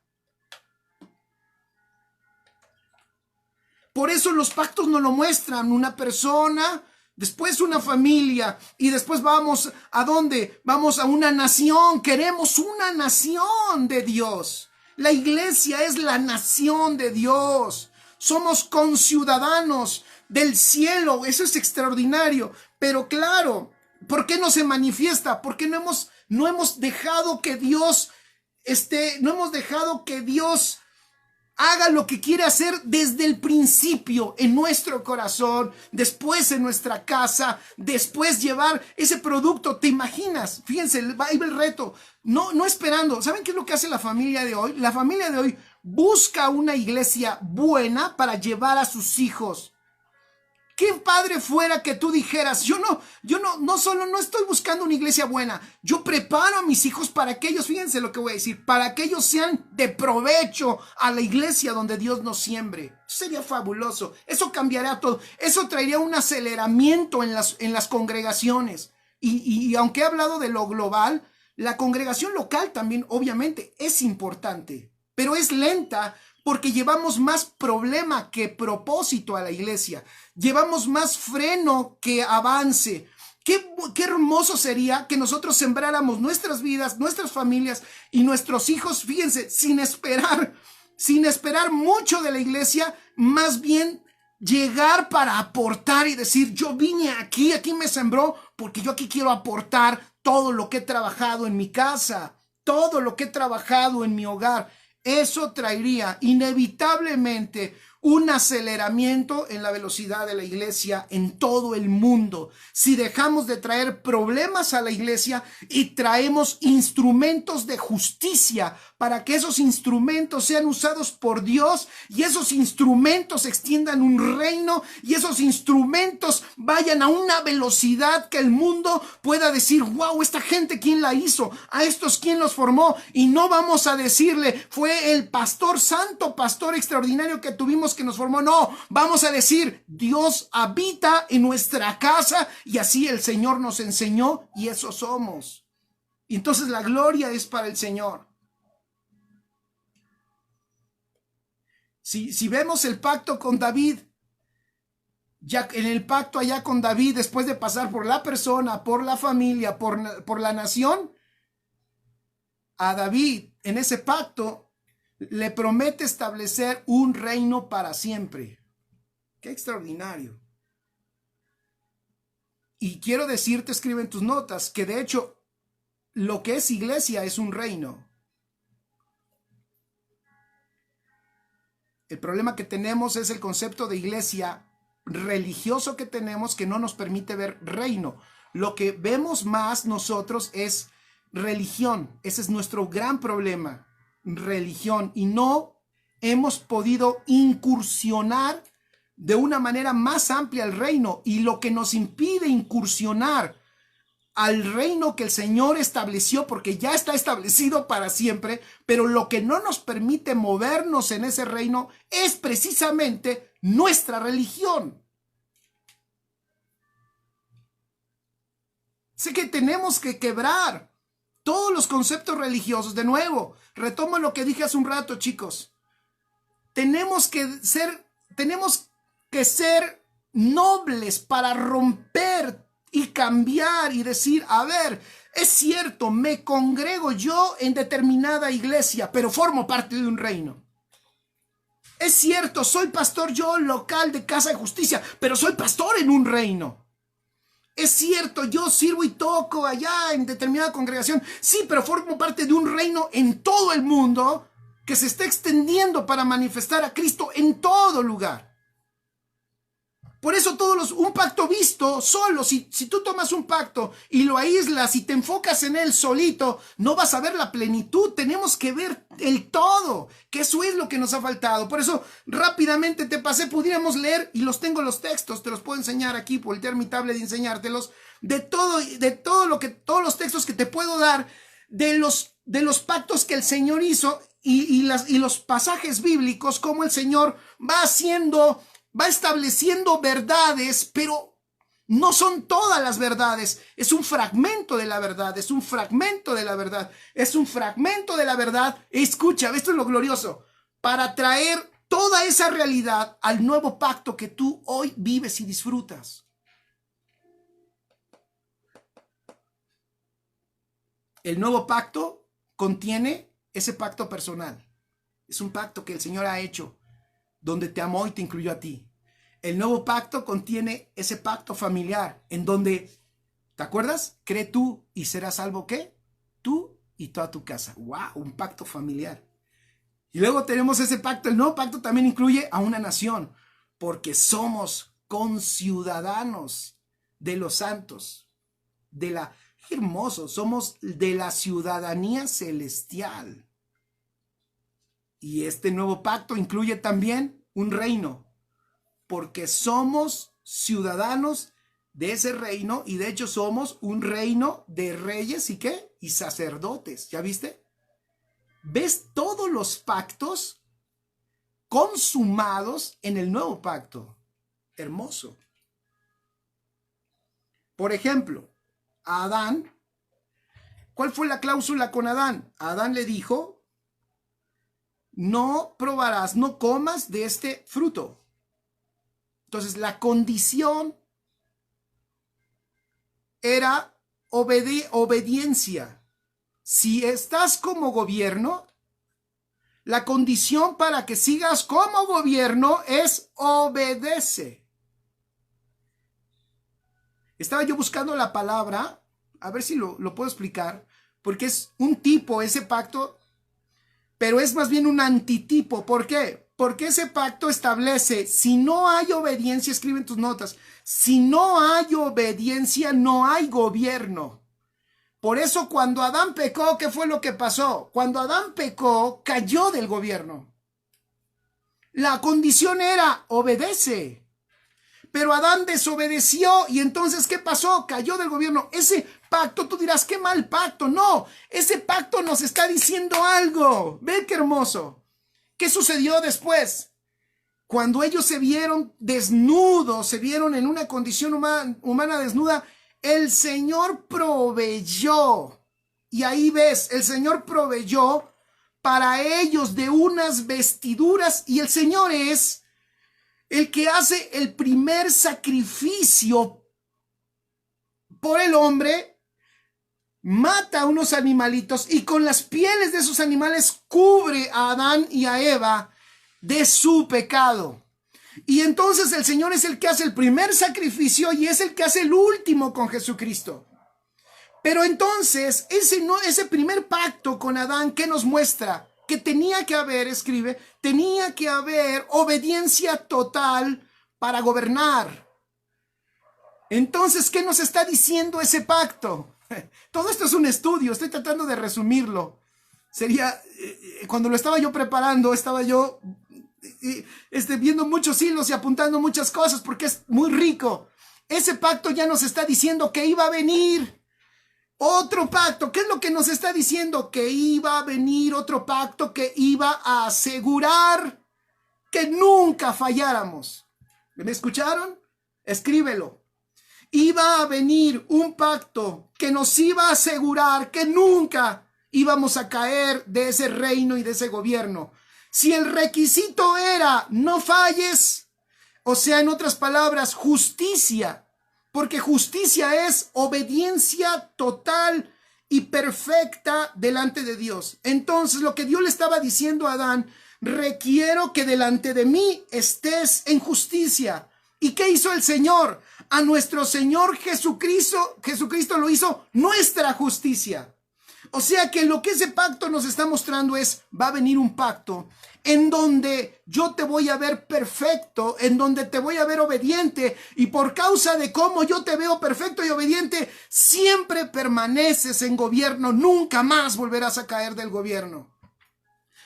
S1: Por eso los pactos nos lo muestran. Una persona, después una familia y después vamos ¿a dónde? Vamos a una nación. Queremos una nación de Dios. La iglesia es la nación de Dios. Somos conciudadanos del cielo. Eso es extraordinario. Pero claro, ¿por qué no se manifiesta? Porque no hemos dejado que Dios haga lo que quiere hacer desde el principio en nuestro corazón, después en nuestra casa, después llevar ese producto. ¿Te imaginas? Fíjense, ahí va el reto. No esperando. ¿Saben qué es lo que hace la familia de hoy? La familia de hoy busca una iglesia buena para llevar a sus hijos. ¿Qué padre fuera que tú dijeras, yo no estoy buscando una iglesia buena, yo preparo a mis hijos para que ellos, fíjense lo que voy a decir, para que ellos sean de provecho a la iglesia donde Dios nos siembre? Sería fabuloso, eso cambiaría todo, eso traería un aceleramiento en las congregaciones. Y aunque he hablado de lo global, la congregación local también obviamente es importante, pero es lenta, porque llevamos más problema que propósito a la iglesia. Llevamos más freno que avance. Qué hermoso sería que nosotros sembráramos nuestras vidas, nuestras familias y nuestros hijos, fíjense, sin esperar mucho de la iglesia, más bien llegar para aportar y decir, yo vine aquí me sembró, porque yo aquí quiero aportar todo lo que he trabajado en mi casa, todo lo que he trabajado en mi hogar. Eso traería inevitablemente un aceleramiento en la velocidad de la iglesia en todo el mundo. Si dejamos de traer problemas a la iglesia y traemos instrumentos de justicia para que esos instrumentos sean usados por Dios y esos instrumentos extiendan un reino y esos instrumentos vayan a una velocidad que el mundo pueda decir, wow, esta gente, ¿quién la hizo? A estos, ¿quién los formó? Y no vamos a decirle, fue el pastor santo, pastor extraordinario que tuvimos que nos formó. No, vamos a decir, Dios habita en nuestra casa y así el Señor nos enseñó y eso somos. Y entonces la gloria es para el Señor. Si vemos el pacto con David, ya en el pacto allá con David, después de pasar por la persona, por la familia, por la nación, a David en ese pacto le promete establecer un reino para siempre. ¡Qué extraordinario! Y quiero decirte, escribe en tus notas, que de hecho lo que es iglesia es un reino. El problema que tenemos es el concepto de iglesia religioso que tenemos, que no nos permite ver reino. Lo que vemos más nosotros es religión. Ese es nuestro gran problema, religión. Y no hemos podido incursionar de una manera más amplia al reino. Y lo que nos impide incursionar al reino que el Señor estableció, porque ya está establecido para siempre, pero lo que no nos permite movernos en ese reino es precisamente nuestra religión. Sé que tenemos que quebrar todos los conceptos religiosos. De nuevo, retomo lo que dije hace un rato, chicos. Tenemos que ser nobles para romper y cambiar y decir, a ver, es cierto, me congrego yo en determinada iglesia, pero formo parte de un reino. Es cierto, soy pastor yo local de Casa de Justicia, pero soy pastor en un reino. Es cierto, yo sirvo y toco allá en determinada congregación, sí, pero formo parte de un reino en todo el mundo que se está extendiendo para manifestar a Cristo en todo lugar. Por eso un pacto visto solo, si tú tomas un pacto y lo aíslas y te enfocas en él solito, no vas a ver la plenitud. Tenemos que ver el todo, que eso es lo que nos ha faltado. Por eso rápidamente te pasé, pudiéramos leer, y tengo los textos, te los puedo enseñar aquí, voltear mi tablet y enseñártelos, todos los textos que te puedo dar, de los pactos que el Señor hizo y los pasajes bíblicos, como el Señor va estableciendo verdades, pero no son todas las verdades. Es un fragmento de la verdad, es un fragmento de la verdad, es un fragmento de la verdad. Escucha, esto es lo glorioso, para traer toda esa realidad al nuevo pacto que tú hoy vives y disfrutas. El nuevo pacto contiene ese pacto personal. Es un pacto que el Señor ha hecho, donde te amó y te incluyó a ti. El nuevo pacto contiene ese pacto familiar, en donde, ¿te acuerdas? Cree tú y serás salvo, ¿qué? Tú y toda tu casa. ¡Wow! Un pacto familiar. Y luego tenemos ese pacto. El nuevo pacto también incluye a una nación, porque somos conciudadanos de los santos, hermoso, somos de la ciudadanía celestial. Y este nuevo pacto incluye también un reino, porque somos ciudadanos de ese reino, y de hecho somos un reino de reyes y ¿qué? Y sacerdotes. ¿Ya viste? ¿Ves todos los pactos consumados en el nuevo pacto? Hermoso. Por ejemplo, a Adán, ¿cuál fue la cláusula con Adán? A Adán le dijo: no probarás, no comas de este fruto. Entonces la condición era obediencia. Si estás como gobierno, la condición para que sigas como gobierno es obedece. Estaba yo buscando la palabra, a ver si lo puedo explicar, porque es un tipo ese pacto, pero es más bien un antitipo. ¿Por qué? Porque ese pacto establece, si no hay obediencia, escribe en tus notas, si no hay obediencia, no hay gobierno. Por eso cuando Adán pecó, ¿qué fue lo que pasó? Cuando Adán pecó, cayó del gobierno. La condición era, obedece. Pero Adán desobedeció y entonces, ¿qué pasó? Cayó del gobierno. Ese pacto, tú dirás, qué mal pacto. No, ese pacto nos está diciendo algo. Ve qué hermoso. ¿Qué sucedió después? Cuando ellos se vieron desnudos, se vieron en una condición humana desnuda, el Señor proveyó. Y ahí ves, el Señor proveyó para ellos de unas vestiduras, y el Señor es el que hace el primer sacrificio por el hombre, mata a unos animalitos y con las pieles de esos animales cubre a Adán y a Eva de su pecado. Y entonces el Señor es el que hace el primer sacrificio y es el que hace el último con Jesucristo. Pero entonces ese primer pacto con Adán, ¿qué nos muestra? Que tenía que haber, escribe, tenía que haber obediencia total para gobernar. Entonces, ¿qué nos está diciendo ese pacto? Todo esto es un estudio, estoy tratando de resumirlo. Sería, cuando lo estaba yo preparando, estaba yo viendo muchos hilos y apuntando muchas cosas porque es muy rico. Ese pacto ya nos está diciendo que iba a venir otro pacto. ¿Qué es lo que nos está diciendo? Que iba a venir otro pacto que iba a asegurar que nunca falláramos. ¿Me escucharon? Escríbelo. Iba a venir un pacto que nos iba a asegurar que nunca íbamos a caer de ese reino y de ese gobierno. Si el requisito era no falles, o sea, en otras palabras, justicia, porque justicia es obediencia total y perfecta delante de Dios. Entonces, lo que Dios le estaba diciendo a Adán, requiero que delante de mí estés en justicia. ¿Y qué hizo el Señor? A nuestro Señor Jesucristo lo hizo nuestra justicia. O sea que lo que ese pacto nos está mostrando es, va a venir un pacto en donde yo te voy a ver perfecto, en donde te voy a ver obediente, y por causa de cómo yo te veo perfecto y obediente, siempre permaneces en gobierno, nunca más volverás a caer del gobierno.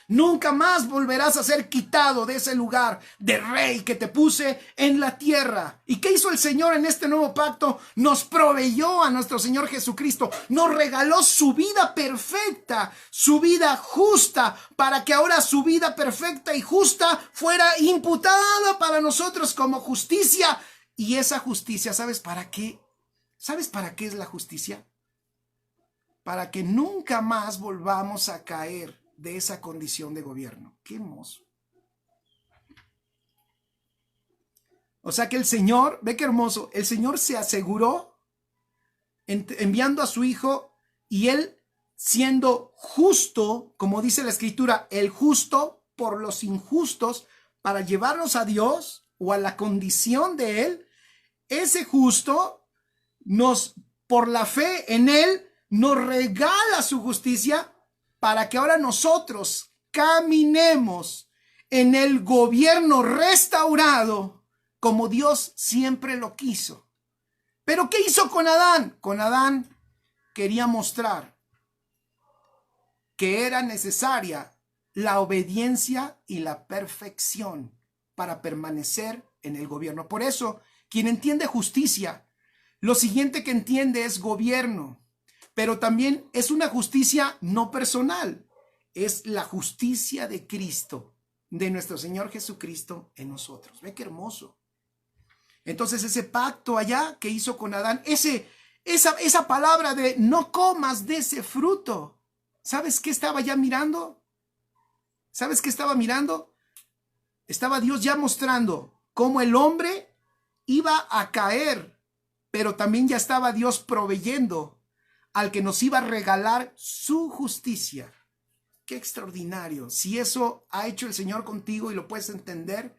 S1: Nunca más volverás a ser quitado de ese lugar de rey que te puse en la tierra. ¿Y qué hizo el Señor en este nuevo pacto? Nos proveyó a nuestro Señor Jesucristo. Nos regaló su vida perfecta, su vida justa, para que ahora su vida perfecta y justa fuera imputada para nosotros como justicia. Y esa justicia, ¿sabes para qué? ¿Sabes para qué es la justicia? Para que nunca más volvamos a caer de esa condición de gobierno. ¡Qué hermoso! O sea que el Señor, ve qué hermoso, el Señor se aseguró enviando a su Hijo, y Él siendo justo, como dice la Escritura, el justo por los injustos, para llevarnos a Dios o a la condición de Él. Ese justo por la fe en Él, nos regala su justicia, para que ahora nosotros caminemos en el gobierno restaurado como Dios siempre lo quiso. ¿Pero qué hizo con Adán? Con Adán quería mostrar que era necesaria la obediencia y la perfección para permanecer en el gobierno. Por eso, quien entiende justicia, lo siguiente que entiende es gobierno. Pero también es una justicia no personal, es la justicia de Cristo, de nuestro Señor Jesucristo en nosotros. Ve qué hermoso. Entonces ese pacto allá que hizo con Adán, esa palabra de no comas de ese fruto, ¿sabes qué estaba ya mirando? ¿Sabes qué estaba mirando? Estaba Dios ya mostrando cómo el hombre iba a caer, pero también ya estaba Dios proveyendo al que nos iba a regalar su justicia. ¡Qué extraordinario! Si eso ha hecho el Señor contigo y lo puedes entender,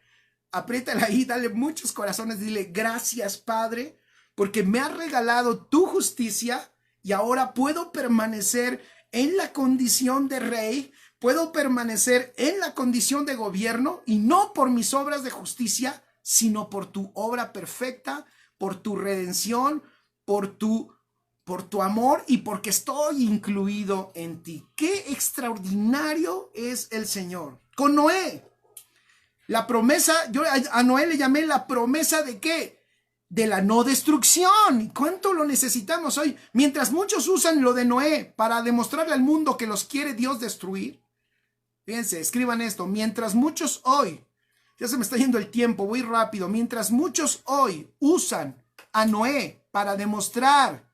S1: apriétala ahí, dale muchos corazones, dile gracias, Padre, porque me has regalado tu justicia y ahora puedo permanecer en la condición de rey, puedo permanecer en la condición de gobierno, y no por mis obras de justicia, sino por tu obra perfecta, por tu redención, por tu amor, y porque estoy incluido en ti. ¡Qué extraordinario es el Señor! Con Noé, la promesa, yo a Noé le llamé la promesa de ¿qué? De la no destrucción. ¿Cuánto lo necesitamos hoy? Mientras muchos usan lo de Noé para demostrarle al mundo que los quiere Dios destruir. Fíjense, escriban esto. Mientras muchos hoy, ya se me está yendo el tiempo, voy rápido. Mientras muchos hoy usan a Noé para demostrar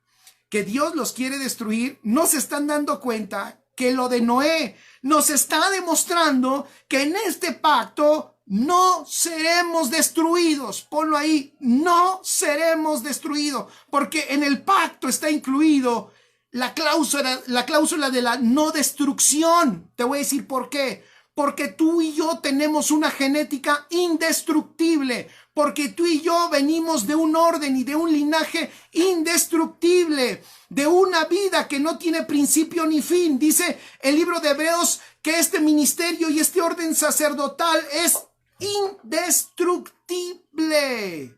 S1: que Dios los quiere destruir, no se están dando cuenta que lo de Noé nos está demostrando que en este pacto no seremos destruidos. Ponlo ahí, no seremos destruidos, porque en el pacto está incluido la cláusula de la no destrucción. Te voy a decir por qué. Porque tú y yo tenemos una genética indestructible, porque tú y yo venimos de un orden y de un linaje indestructible, de una vida que no tiene principio ni fin. Dice el libro de Hebreos que este ministerio y este orden sacerdotal es indestructible.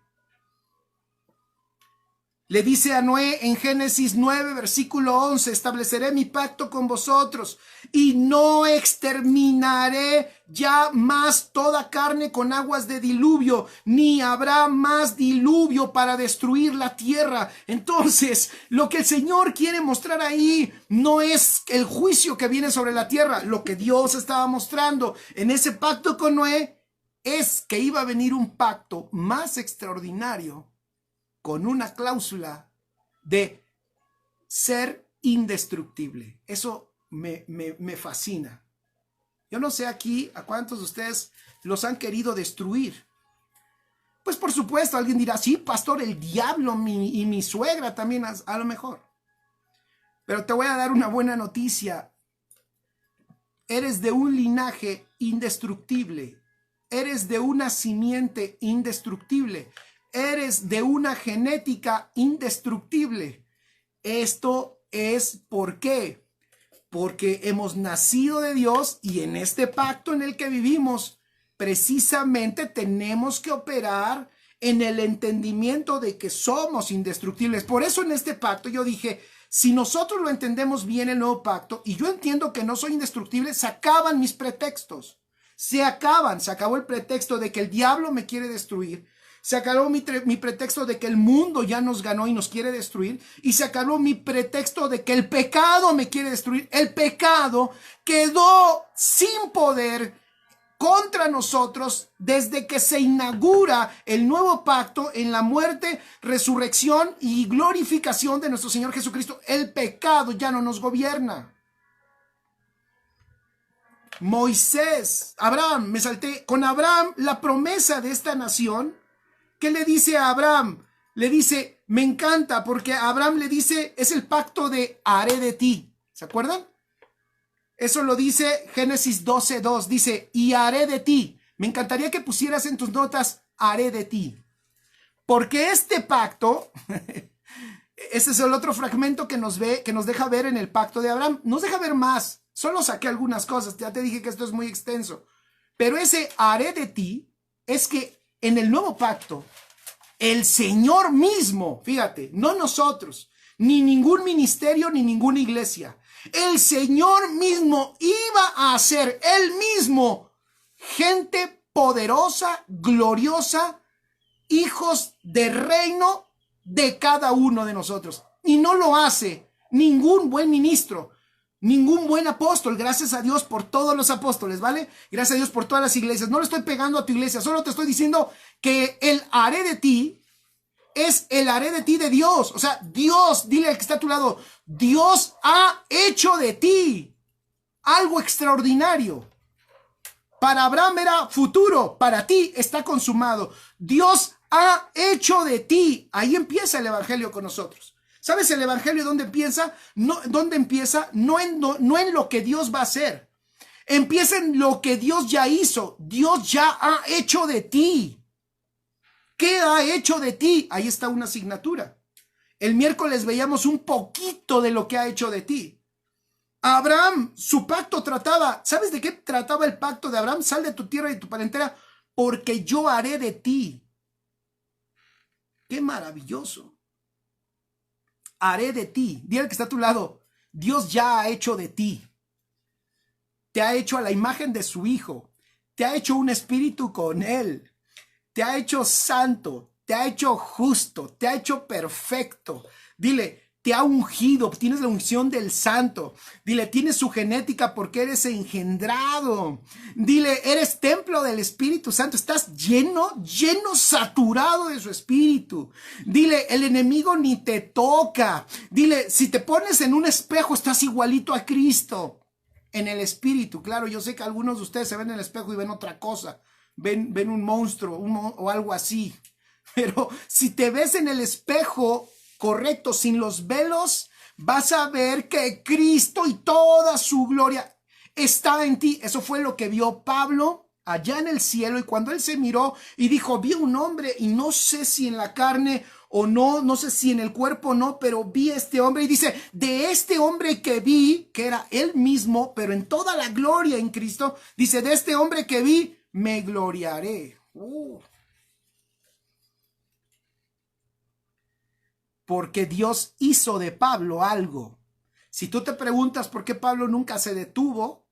S1: Le dice a Noé en Génesis 9, versículo 11, estableceré mi pacto con vosotros y no exterminaré ya más toda carne con aguas de diluvio, ni habrá más diluvio para destruir la tierra. Entonces, lo que el Señor quiere mostrar ahí no es el juicio que viene sobre la tierra. Lo que Dios estaba mostrando en ese pacto con Noé es que iba a venir un pacto más extraordinario, con una cláusula de ser indestructible. Eso me fascina. Yo no sé aquí a cuántos de ustedes los han querido destruir. Pues por supuesto, alguien dirá, sí, pastor, el diablo y mi suegra también a lo mejor. Pero te voy a dar una buena noticia. Eres de un linaje indestructible. Eres de una simiente indestructible. Eres de una genética indestructible. Esto es ¿por qué? porque hemos nacido de Dios y en este pacto en el que vivimos, precisamente tenemos que operar en el entendimiento de que somos indestructibles. Por eso en este pacto yo dije, si nosotros lo entendemos bien el nuevo pacto y yo entiendo que no soy indestructible, se acaban mis pretextos. Se acabó el pretexto de que el diablo me quiere destruir. Se acabó mi pretexto de que el mundo ya nos ganó y nos quiere destruir. Y se acabó mi pretexto de que el pecado me quiere destruir. El pecado quedó sin poder contra nosotros desde que se inaugura el nuevo pacto en la muerte, resurrección y glorificación de nuestro Señor Jesucristo. El pecado ya no nos gobierna. Moisés, Abraham, me salté, con Abraham la promesa de esta nación. ¿Qué le dice a Abraham? Le dice, me encanta, porque Abraham le dice, es el pacto de haré de ti. ¿Se acuerdan? Eso lo dice Génesis 12:2. Dice, y haré de ti. Me encantaría que pusieras en tus notas, haré de ti. Porque este pacto, ese es el otro fragmento que nos deja ver en el pacto de Abraham. Nos deja ver más. Solo saqué algunas cosas. Ya te dije que esto es muy extenso. Pero ese haré de ti es que en el nuevo pacto, el Señor mismo, fíjate, no nosotros, ni ningún ministerio, ni ninguna iglesia. El Señor mismo iba a hacer él mismo gente poderosa, gloriosa, hijos de reino de cada uno de nosotros. Y no lo hace ningún buen ministro, ningún buen apóstol. Gracias a Dios por todos los apóstoles, ¿vale? Gracias a Dios por todas las iglesias. No le estoy pegando a tu iglesia, solo te estoy diciendo que el haré de ti es el haré de ti de Dios. O sea, Dios, dile al que está a tu lado, Dios ha hecho de ti algo extraordinario. Para Abraham era futuro, para ti está consumado. Dios ha hecho de ti. Ahí empieza el evangelio con nosotros. ¿Sabes el evangelio dónde empieza? ¿Dónde empieza? No en lo que Dios va a hacer. Empieza en lo que Dios ya hizo. Dios ya ha hecho de ti. ¿Qué ha hecho de ti? Ahí está una asignatura. El miércoles veíamos un poquito de lo que ha hecho de ti. Abraham, su pacto trataba, ¿sabes de qué trataba el pacto de Abraham? Sal de tu tierra y de tu parentela, porque yo haré de ti. ¡Qué maravilloso! Haré de ti. Dile al que está a tu lado, Dios ya ha hecho de ti. Te ha hecho a la imagen de su Hijo. Te ha hecho un espíritu con él. Te ha hecho santo, te ha hecho justo, te ha hecho perfecto. Dile, te ha ungido, tienes la unción del santo. Dile, tienes su genética porque eres engendrado. Dile, eres templo del Espíritu Santo. Estás lleno, saturado de su espíritu. Dile, el enemigo ni te toca. Dile, si te pones en un espejo, estás igualito a Cristo. En el espíritu, claro, yo sé que algunos de ustedes se ven en el espejo y ven otra cosa. Ven un monstruo o algo así. Pero si te ves en el espejo correcto, sin los velos, vas a ver que Cristo y toda su gloria está en ti. Eso fue lo que vio Pablo allá en el cielo. Y cuando él se miró y dijo, vi un hombre y no sé si en la carne o no sé si en el cuerpo o no, pero vi a este hombre. Y dice, de este hombre que vi, que era él mismo, pero en toda la gloria en Cristo, dice, de este hombre que vi, me gloriaré. Porque Dios hizo de Pablo algo. Si tú te preguntas por qué Pablo nunca se detuvo,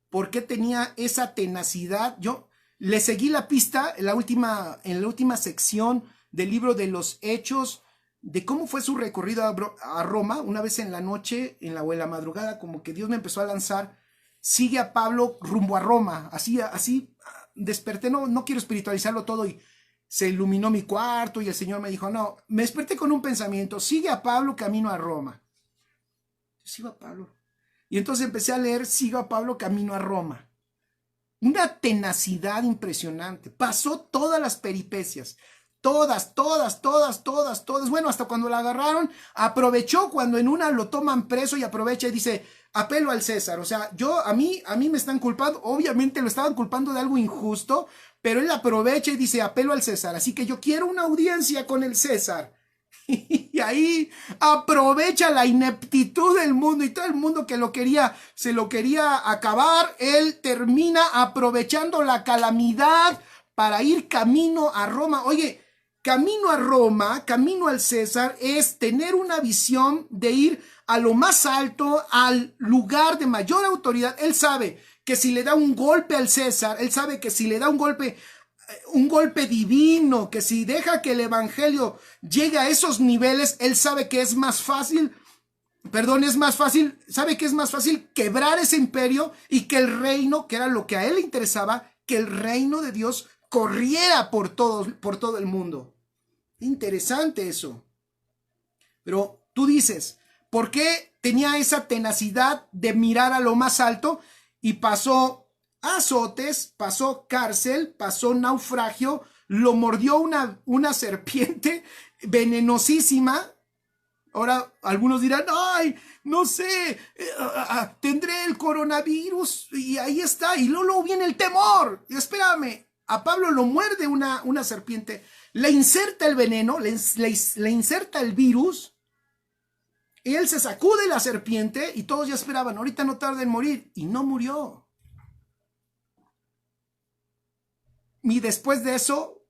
S1: por qué tenía esa tenacidad, yo le seguí la pista en la última sección del libro de los Hechos, de cómo fue su recorrido a Roma. Una vez en la noche, en la madrugada, como que Dios me empezó a lanzar, sigue a Pablo rumbo a Roma, así desperté, no quiero espiritualizarlo todo, y se iluminó mi cuarto y el Señor me dijo, no, me desperté con un pensamiento, sigue a Pablo camino a Roma. Sigo a Pablo. Y entonces empecé a leer, sigo a Pablo camino a Roma. Una tenacidad impresionante. Pasó todas las peripecias. Todas. Bueno, hasta cuando la agarraron, aprovechó cuando en una lo toman preso y aprovecha y dice, apelo al César. O sea, a mí me están culpando, obviamente lo estaban culpando de algo injusto, pero él aprovecha y dice, apelo al César. Así que yo quiero una audiencia con el César. Y ahí aprovecha la ineptitud del mundo y todo el mundo que lo quería, se lo quería acabar. Él termina aprovechando la calamidad para ir camino a Roma. Oye, camino a Roma, camino al César, es tener una visión de ir a lo más alto, al lugar de mayor autoridad. Él sabe que si le da un golpe al César, él sabe que si le da un golpe divino, que si deja que el evangelio llegue a esos niveles, él sabe que es más fácil, sabe que es más fácil quebrar ese imperio y que el reino, que era lo que a él le interesaba, que el reino de Dios corriera por todo el mundo. Interesante eso. Pero tú dices, ¿por qué tenía esa tenacidad de mirar a lo más alto? Y pasó azotes, pasó cárcel, pasó naufragio, lo mordió una serpiente venenosísima. Ahora algunos dirán, ay, no sé, tendré el coronavirus y ahí está. Y luego viene el temor. Y espérame, a Pablo lo muerde una serpiente, le inserta el veneno, le inserta el virus. Y él se sacude la serpiente y todos ya esperaban, ahorita no tarda en morir. Y no murió. Y después de eso,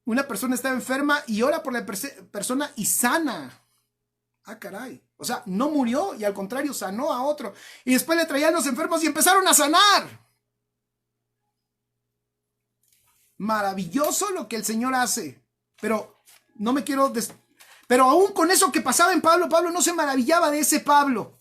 S1: una persona estaba enferma y ora por la persona y sana. Ah, caray. O sea, no murió y al contrario sanó a otro. Y después le traían los enfermos y empezaron a sanar. Maravilloso lo que el Señor hace. Pero no me quiero... Pero aún con eso que pasaba en Pablo, Pablo no se maravillaba de ese Pablo.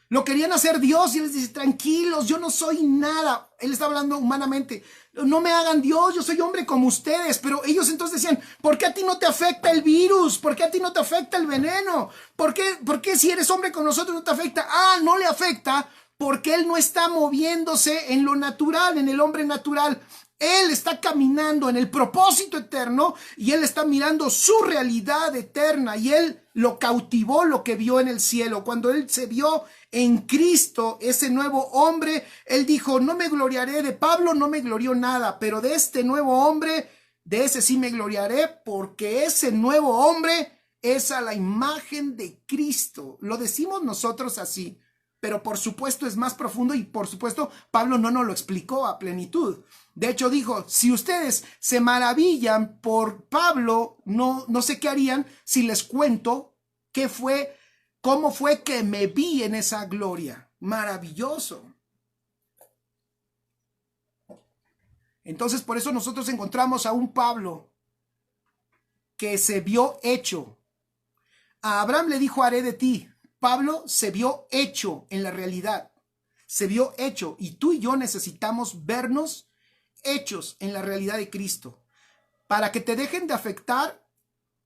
S1: Lo querían hacer Dios y él les dice, tranquilos, yo no soy nada. Él está hablando humanamente. No me hagan Dios, yo soy hombre como ustedes. Pero ellos entonces decían, ¿por qué a ti no te afecta el virus? ¿Por qué a ti no te afecta el veneno? ¿Por qué si eres hombre con nosotros no te afecta? Ah, no le afecta porque él no está moviéndose en lo natural, en el hombre natural. Él está caminando en el propósito eterno y él está mirando su realidad eterna y él lo cautivó lo que vio en el cielo. Cuando él se vio en Cristo, ese nuevo hombre, él dijo, no me gloriaré de Pablo, no me glorió nada, pero de este nuevo hombre, de ese sí me gloriaré porque ese nuevo hombre es a la imagen de Cristo. Lo decimos nosotros así, pero por supuesto es más profundo y por supuesto Pablo no nos lo explicó a plenitud. De hecho dijo, si ustedes se maravillan por Pablo, no sé qué harían si les cuento cómo fue que me vi en esa gloria. Maravilloso. Entonces por eso nosotros encontramos a un Pablo que se vio hecho. A Abraham le dijo, haré de ti. Pablo se vio hecho en la realidad. Se vio hecho y tú y yo necesitamos vernos hechos en la realidad de Cristo, para que te dejen de afectar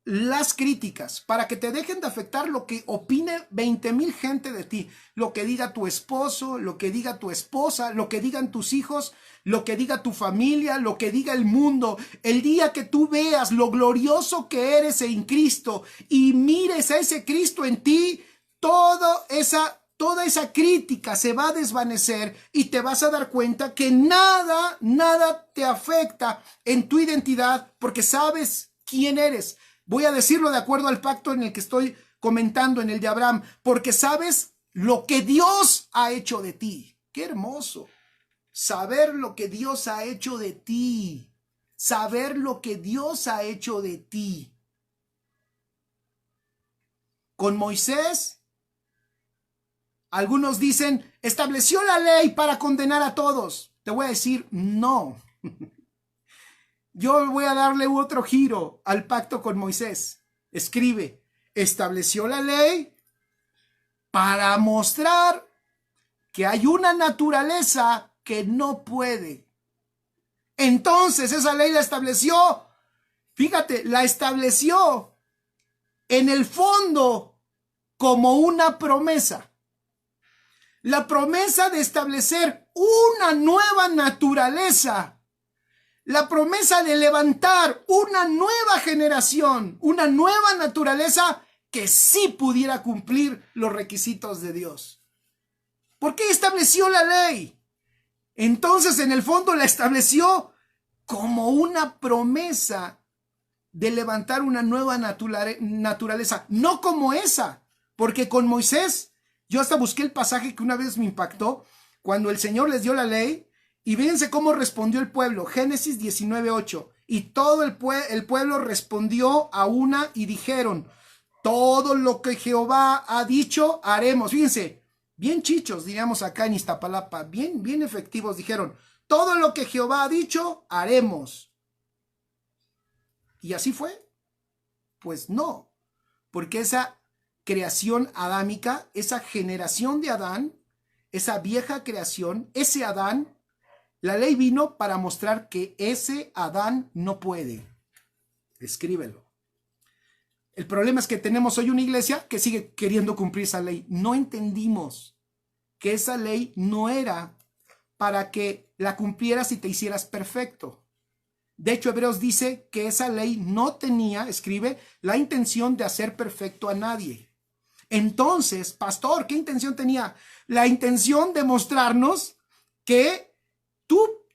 S1: las críticas, para que te dejen de afectar lo que opine 20,000 gente de ti, lo que diga tu esposo, lo que diga tu esposa, lo que digan tus hijos, lo que diga tu familia, lo que diga el mundo. El día que tú veas lo glorioso que eres en Cristo y mires a ese Cristo en ti, toda esa crítica se va a desvanecer y te vas a dar cuenta que nada te afecta en tu identidad porque sabes quién eres. Voy a decirlo de acuerdo al pacto en el que estoy comentando, en el de Abraham, porque sabes lo que Dios ha hecho de ti. ¡Qué hermoso! Saber lo que Dios ha hecho de ti. Saber lo que Dios ha hecho de ti. Con Moisés, algunos dicen, estableció la ley para condenar a todos. Te voy a decir, no. Yo voy a darle otro giro al pacto con Moisés. Escribe, estableció la ley para mostrar que hay una naturaleza que no puede. Entonces esa ley la estableció, fíjate, la estableció en el fondo como una promesa. La promesa de establecer una nueva naturaleza. La promesa de levantar una nueva generación, una nueva naturaleza que sí pudiera cumplir los requisitos de Dios. ¿Por qué estableció la ley? Entonces, en el fondo la estableció como una promesa de levantar una nueva naturaleza, no como esa, porque con Moisés, yo hasta busqué el pasaje que una vez me impactó, cuando el Señor les dio la ley, y fíjense cómo respondió el pueblo, Génesis 19:8, y todo el pueblo respondió a una y dijeron, todo lo que Jehová ha dicho, haremos. Fíjense, bien chichos, diríamos acá en Iztapalapa, bien efectivos, dijeron, todo lo que Jehová ha dicho, haremos. ¿Y así fue? Pues no, porque esa creación adámica, esa generación de Adán, esa vieja creación, ese Adán, la ley vino para mostrar que ese Adán no puede. Escríbelo. El problema es que tenemos hoy una iglesia que sigue queriendo cumplir esa ley. No entendimos que esa ley no era para que la cumplieras y te hicieras perfecto. De hecho, Hebreos dice que esa ley no tenía, escribe, la intención de hacer perfecto a nadie. Entonces, pastor, ¿qué intención tenía? La intención de mostrarnos que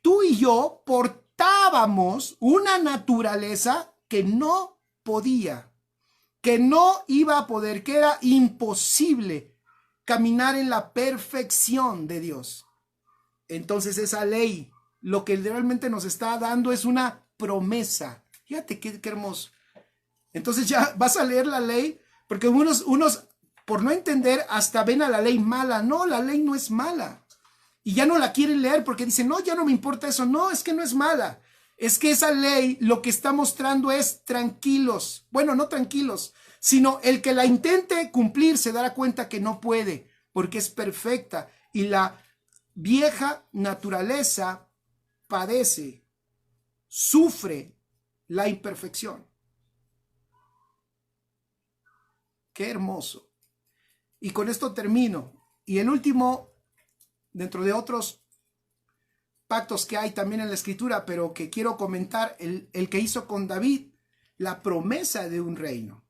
S1: tú y yo portábamos una naturaleza que no podía, que no iba a poder, que era imposible caminar en la perfección de Dios. Entonces esa ley, lo que realmente nos está dando es una promesa. Fíjate qué hermoso. Entonces ya vas a leer la ley, porque unos por no entender hasta ven a la ley mala. No, la ley no es mala. Y ya no la quieren leer porque dicen, no, ya no me importa eso. No, es que no es mala. Es que esa ley lo que está mostrando es tranquilos. Bueno, no tranquilos, sino el que la intente cumplir se dará cuenta que no puede, porque es perfecta. Y la vieja naturaleza padece, sufre la imperfección. Qué hermoso. Y con esto termino. Y el último, dentro de otros pactos que hay también en la escritura, pero que quiero comentar, el que hizo con David, la promesa de un reino.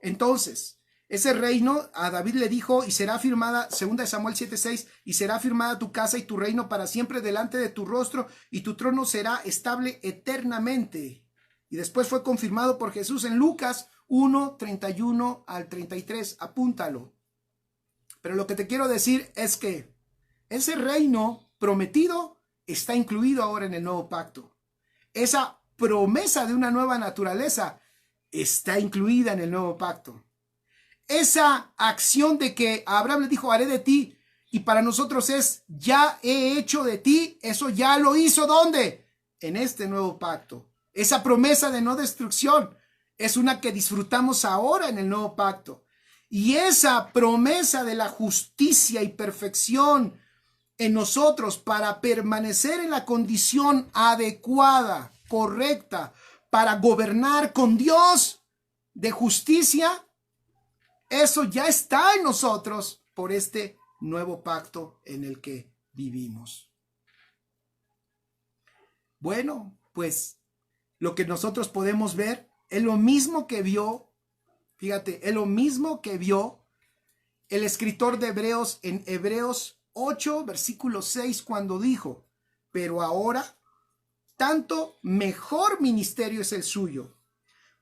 S1: Entonces, ese reino a David le dijo, y será firmada, 2 Samuel 7:6, y será firmada tu casa y tu reino para siempre delante de tu rostro, y tu trono será estable eternamente. Y después fue confirmado por Jesús en Lucas 1:31 al 33. Apúntalo. Pero lo que te quiero decir es que ese reino prometido está incluido ahora en el nuevo pacto. Esa promesa de una nueva naturaleza está incluida en el nuevo pacto. Esa acción de que a Abraham le dijo, haré de ti, y para nosotros es, ya he hecho de ti, eso ya lo hizo, ¿dónde? En este nuevo pacto. Esa promesa de no destrucción es una que disfrutamos ahora en el nuevo pacto. Y esa promesa de la justicia y perfección en nosotros para permanecer en la condición adecuada, correcta, para gobernar con Dios de justicia, eso ya está en nosotros por este nuevo pacto en el que vivimos. Bueno, pues lo que nosotros podemos ver es lo mismo que vio, fíjate, es lo mismo que vio el escritor de Hebreos en Hebreos 8, versículo 6, cuando dijo, pero ahora tanto mejor ministerio es el suyo,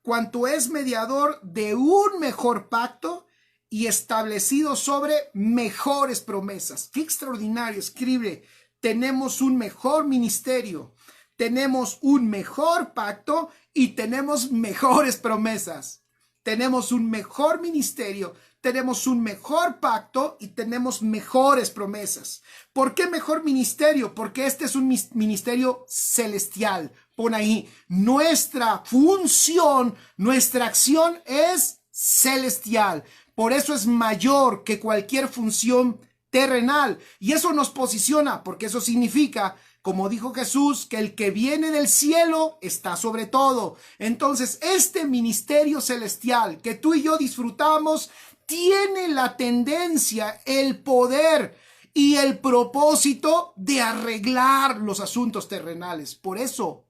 S1: cuanto es mediador de un mejor pacto y establecido sobre mejores promesas. Qué extraordinario, escribe, tenemos un mejor ministerio, tenemos un mejor pacto y tenemos mejores promesas. Tenemos un mejor ministerio, tenemos un mejor pacto y tenemos mejores promesas. ¿Por qué mejor ministerio? Porque este es un ministerio celestial. Pon ahí, nuestra función, nuestra acción es celestial. Por eso es mayor que cualquier función terrenal. Y eso nos posiciona, porque eso significa, como dijo Jesús, que el que viene del cielo está sobre todo. Entonces, este ministerio celestial que tú y yo disfrutamos tiene la tendencia, el poder y el propósito de arreglar los asuntos terrenales. Por eso,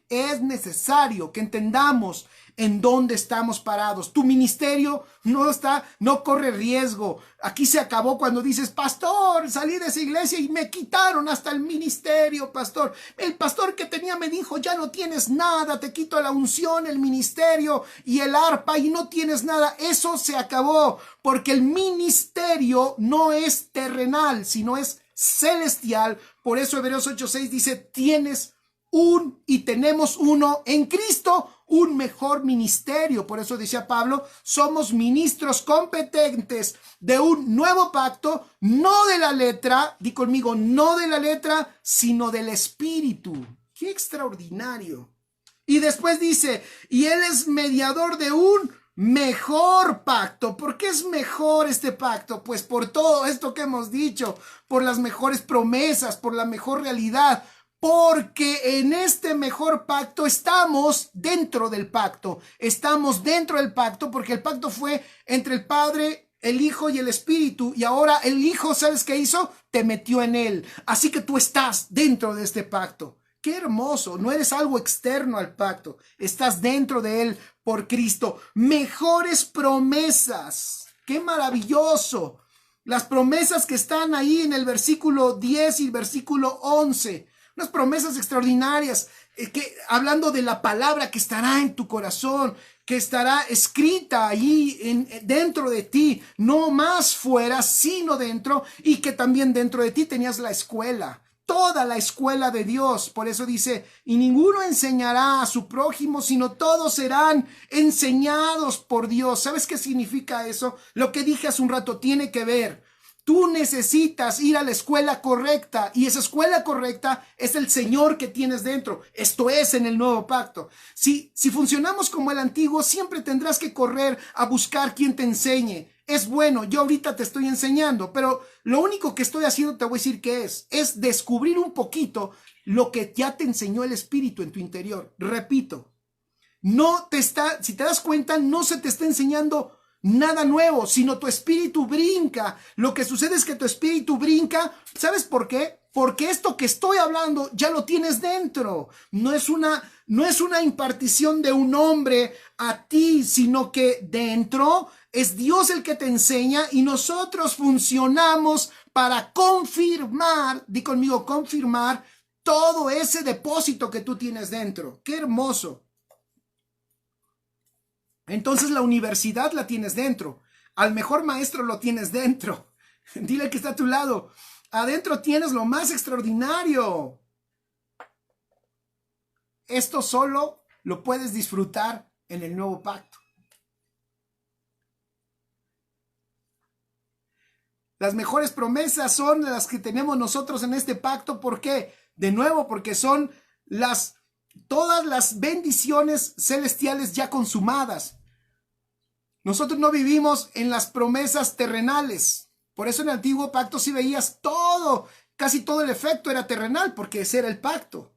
S1: Es necesario que entendamos en dónde estamos parados. Tu ministerio no corre riesgo. Aquí se acabó cuando dices, pastor, salí de esa iglesia y me quitaron hasta el ministerio, pastor. El pastor que tenía me dijo, ya no tienes nada, te quito la unción, el ministerio y el arpa y no tienes nada. Eso se acabó, porque el ministerio no es terrenal, sino es celestial. Por eso Hebreos 8:6 dice, tenemos uno en Cristo, un mejor ministerio. Por eso decía Pablo, somos ministros competentes de un nuevo pacto, no de la letra, di conmigo, no de la letra, sino del Espíritu. ¡Qué extraordinario! Y después dice, y Él es mediador de un mejor pacto. ¿Por qué es mejor este pacto? Pues por todo esto que hemos dicho, por las mejores promesas, por la mejor realidad, porque en este mejor pacto estamos dentro del pacto. Estamos dentro del pacto porque el pacto fue entre el Padre, el Hijo y el Espíritu. Y ahora el Hijo, ¿sabes qué hizo? Te metió en él. Así que tú estás dentro de este pacto. ¡Qué hermoso! No eres algo externo al pacto. Estás dentro de él por Cristo. Mejores promesas. ¡Qué maravilloso! Las promesas que están ahí en el versículo 10 y el versículo 11. Unas promesas extraordinarias, hablando de la palabra que estará en tu corazón, que estará escrita ahí dentro de ti, no más fuera, sino dentro, y que también dentro de ti tenías la escuela, toda la escuela de Dios. Por eso dice, y ninguno enseñará a su prójimo, sino todos serán enseñados por Dios. ¿Sabes qué significa eso? Lo que dije hace un rato tiene que ver. Tú necesitas ir a la escuela correcta y esa escuela correcta es el Señor que tienes dentro. Esto es en el nuevo pacto. Si funcionamos como el antiguo, siempre tendrás que correr a buscar quien te enseñe. Es bueno, yo ahorita te estoy enseñando, pero lo único que estoy haciendo, te voy a decir que es descubrir un poquito lo que ya te enseñó el Espíritu en tu interior. Repito, si te das cuenta, no se te está enseñando nada nuevo, sino tu espíritu brinca. Lo que sucede es que tu espíritu brinca. ¿Sabes por qué? Porque esto que estoy hablando ya lo tienes dentro. No es una impartición de un hombre a ti, sino que dentro es Dios el que te enseña y nosotros funcionamos para confirmar, di conmigo, confirmar todo ese depósito que tú tienes dentro. ¡Qué hermoso! Entonces la universidad la tienes dentro. Al mejor maestro lo tienes dentro. Dile que está a tu lado. Adentro tienes lo más extraordinario. Esto solo lo puedes disfrutar en el nuevo pacto. Las mejores promesas son las que tenemos nosotros en este pacto. ¿Por qué? De nuevo, porque son todas las bendiciones celestiales ya consumadas. Nosotros no vivimos en las promesas terrenales. Por eso en el antiguo pacto sí veías casi todo el efecto era terrenal, porque ese era el pacto.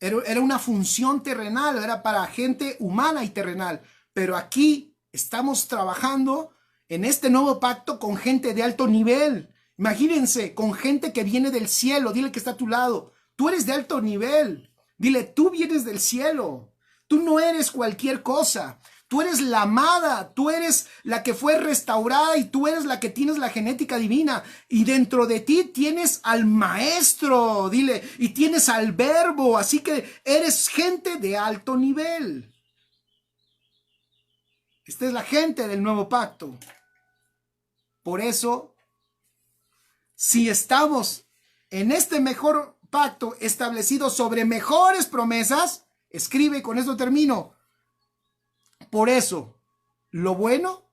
S1: Era una función terrenal, era para gente humana y terrenal. Pero aquí estamos trabajando en este nuevo pacto con gente de alto nivel. Imagínense, con gente que viene del cielo. Dile que está a tu lado. Tú eres de alto nivel. Dile, tú vienes del cielo. Tú no eres cualquier cosa. Tú eres la amada, tú eres la que fue restaurada y tú eres la que tienes la genética divina. Y dentro de ti tienes al maestro, dile, y tienes al verbo. Así que eres gente de alto nivel. Esta es la gente del nuevo pacto. Por eso, si estamos en este mejor pacto establecido sobre mejores promesas, escribe, con esto termino. Por eso, lo bueno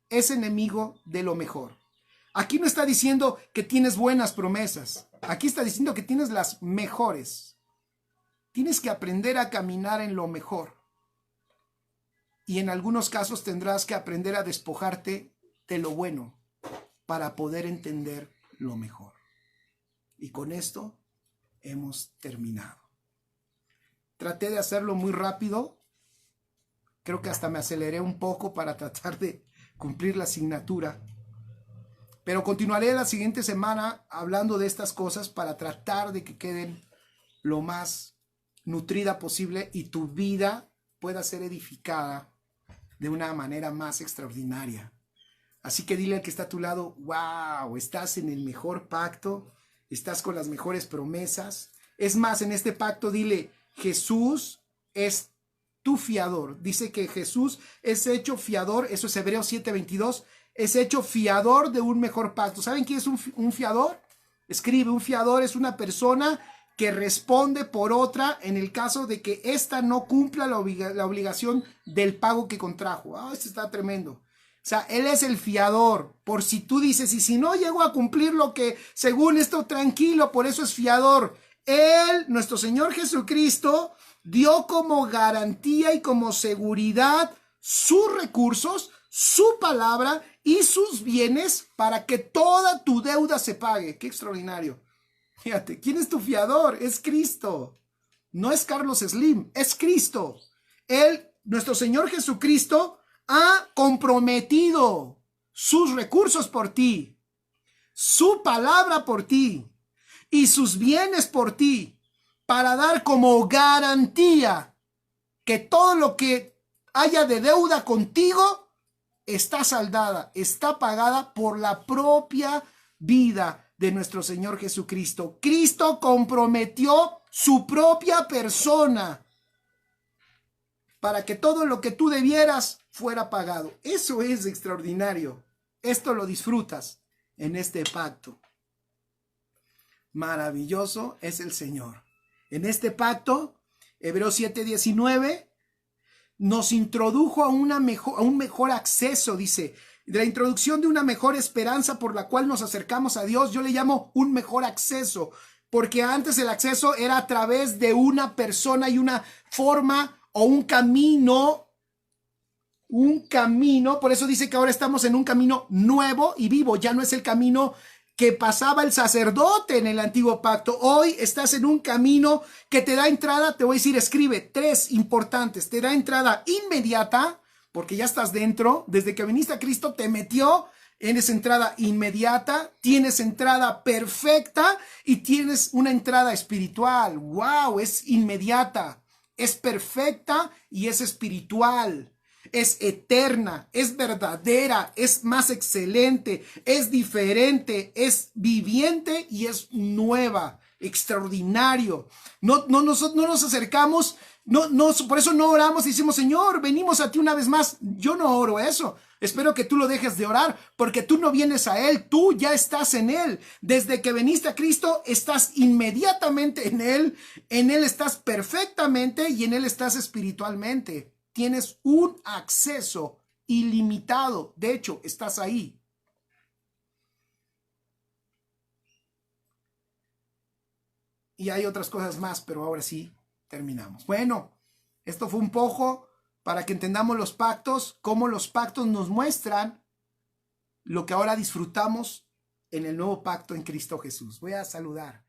S1: es enemigo de lo mejor. Aquí no está diciendo que tienes buenas promesas. Aquí está diciendo que tienes las mejores. Tienes que aprender a caminar en lo mejor. Y en algunos casos tendrás que aprender a despojarte de lo bueno para poder entender lo mejor. Y con esto hemos terminado. Traté de hacerlo muy rápido. Creo que hasta me aceleré un poco para tratar de cumplir la asignatura. Pero continuaré la siguiente semana hablando de estas cosas para tratar de que queden lo más nutrida posible y tu vida pueda ser edificada de una manera más extraordinaria. Así que dile al que está a tu lado, wow, estás en el mejor pacto, estás con las mejores promesas. Es más, en este pacto dile, Jesús es tu fiador. Dice que Jesús es hecho fiador, eso es Hebreos 7:22, es hecho fiador de un mejor pacto. ¿Saben quién es un fiador? Escribe, un fiador es una persona que responde por otra en el caso de que ésta no cumpla la obligación del pago que contrajo. Esto está tremendo. O sea, él es el fiador, por si tú dices, y si no llego a cumplir lo que según esto, tranquilo, por eso es fiador. Él, nuestro Señor Jesucristo, dio como garantía y como seguridad sus recursos, su palabra y sus bienes para que toda tu deuda se pague. ¡Qué extraordinario! Fíjate, ¿quién es tu fiador? Es Cristo. No es Carlos Slim, es Cristo. Él, nuestro Señor Jesucristo, ha comprometido sus recursos por ti, su palabra por ti y sus bienes por ti, para dar como garantía que todo lo que haya de deuda contigo está saldada, está pagada por la propia vida de nuestro Señor Jesucristo. Cristo comprometió su propia persona para que todo lo que tú debieras fuera pagado. Eso es extraordinario. Esto lo disfrutas en este pacto. Maravilloso es el Señor. En este pacto, Hebreos 7:19, nos introdujo a un mejor acceso, dice, de la introducción de una mejor esperanza por la cual nos acercamos a Dios. Yo le llamo un mejor acceso, porque antes el acceso era a través de una persona y una forma o un camino, por eso dice que ahora estamos en un camino nuevo y vivo. Ya no es el camino que pasaba el sacerdote en el antiguo pacto. Hoy estás en un camino que te da entrada, te voy a decir, escribe 3 importantes, te da entrada inmediata, porque ya estás dentro, desde que viniste a Cristo te metió, tienes entrada inmediata, tienes entrada perfecta y tienes una entrada espiritual. ¡Wow! Es inmediata, es perfecta y es espiritual. Es eterna, es verdadera, es más excelente, es diferente, es viviente y es nueva, extraordinario. No nos acercamos, por eso no oramos y decimos, Señor, venimos a ti una vez más. Yo no oro eso. Espero que tú lo dejes de orar, porque tú no vienes a Él, tú ya estás en Él. Desde que viniste a Cristo, estás inmediatamente en Él estás perfectamente y en Él estás espiritualmente. Tienes un acceso ilimitado. De hecho, estás ahí. Y hay otras cosas más, pero ahora sí terminamos. Bueno, esto fue un poco para que entendamos los pactos, cómo los pactos nos muestran lo que ahora disfrutamos en el nuevo pacto en Cristo Jesús. Voy a saludar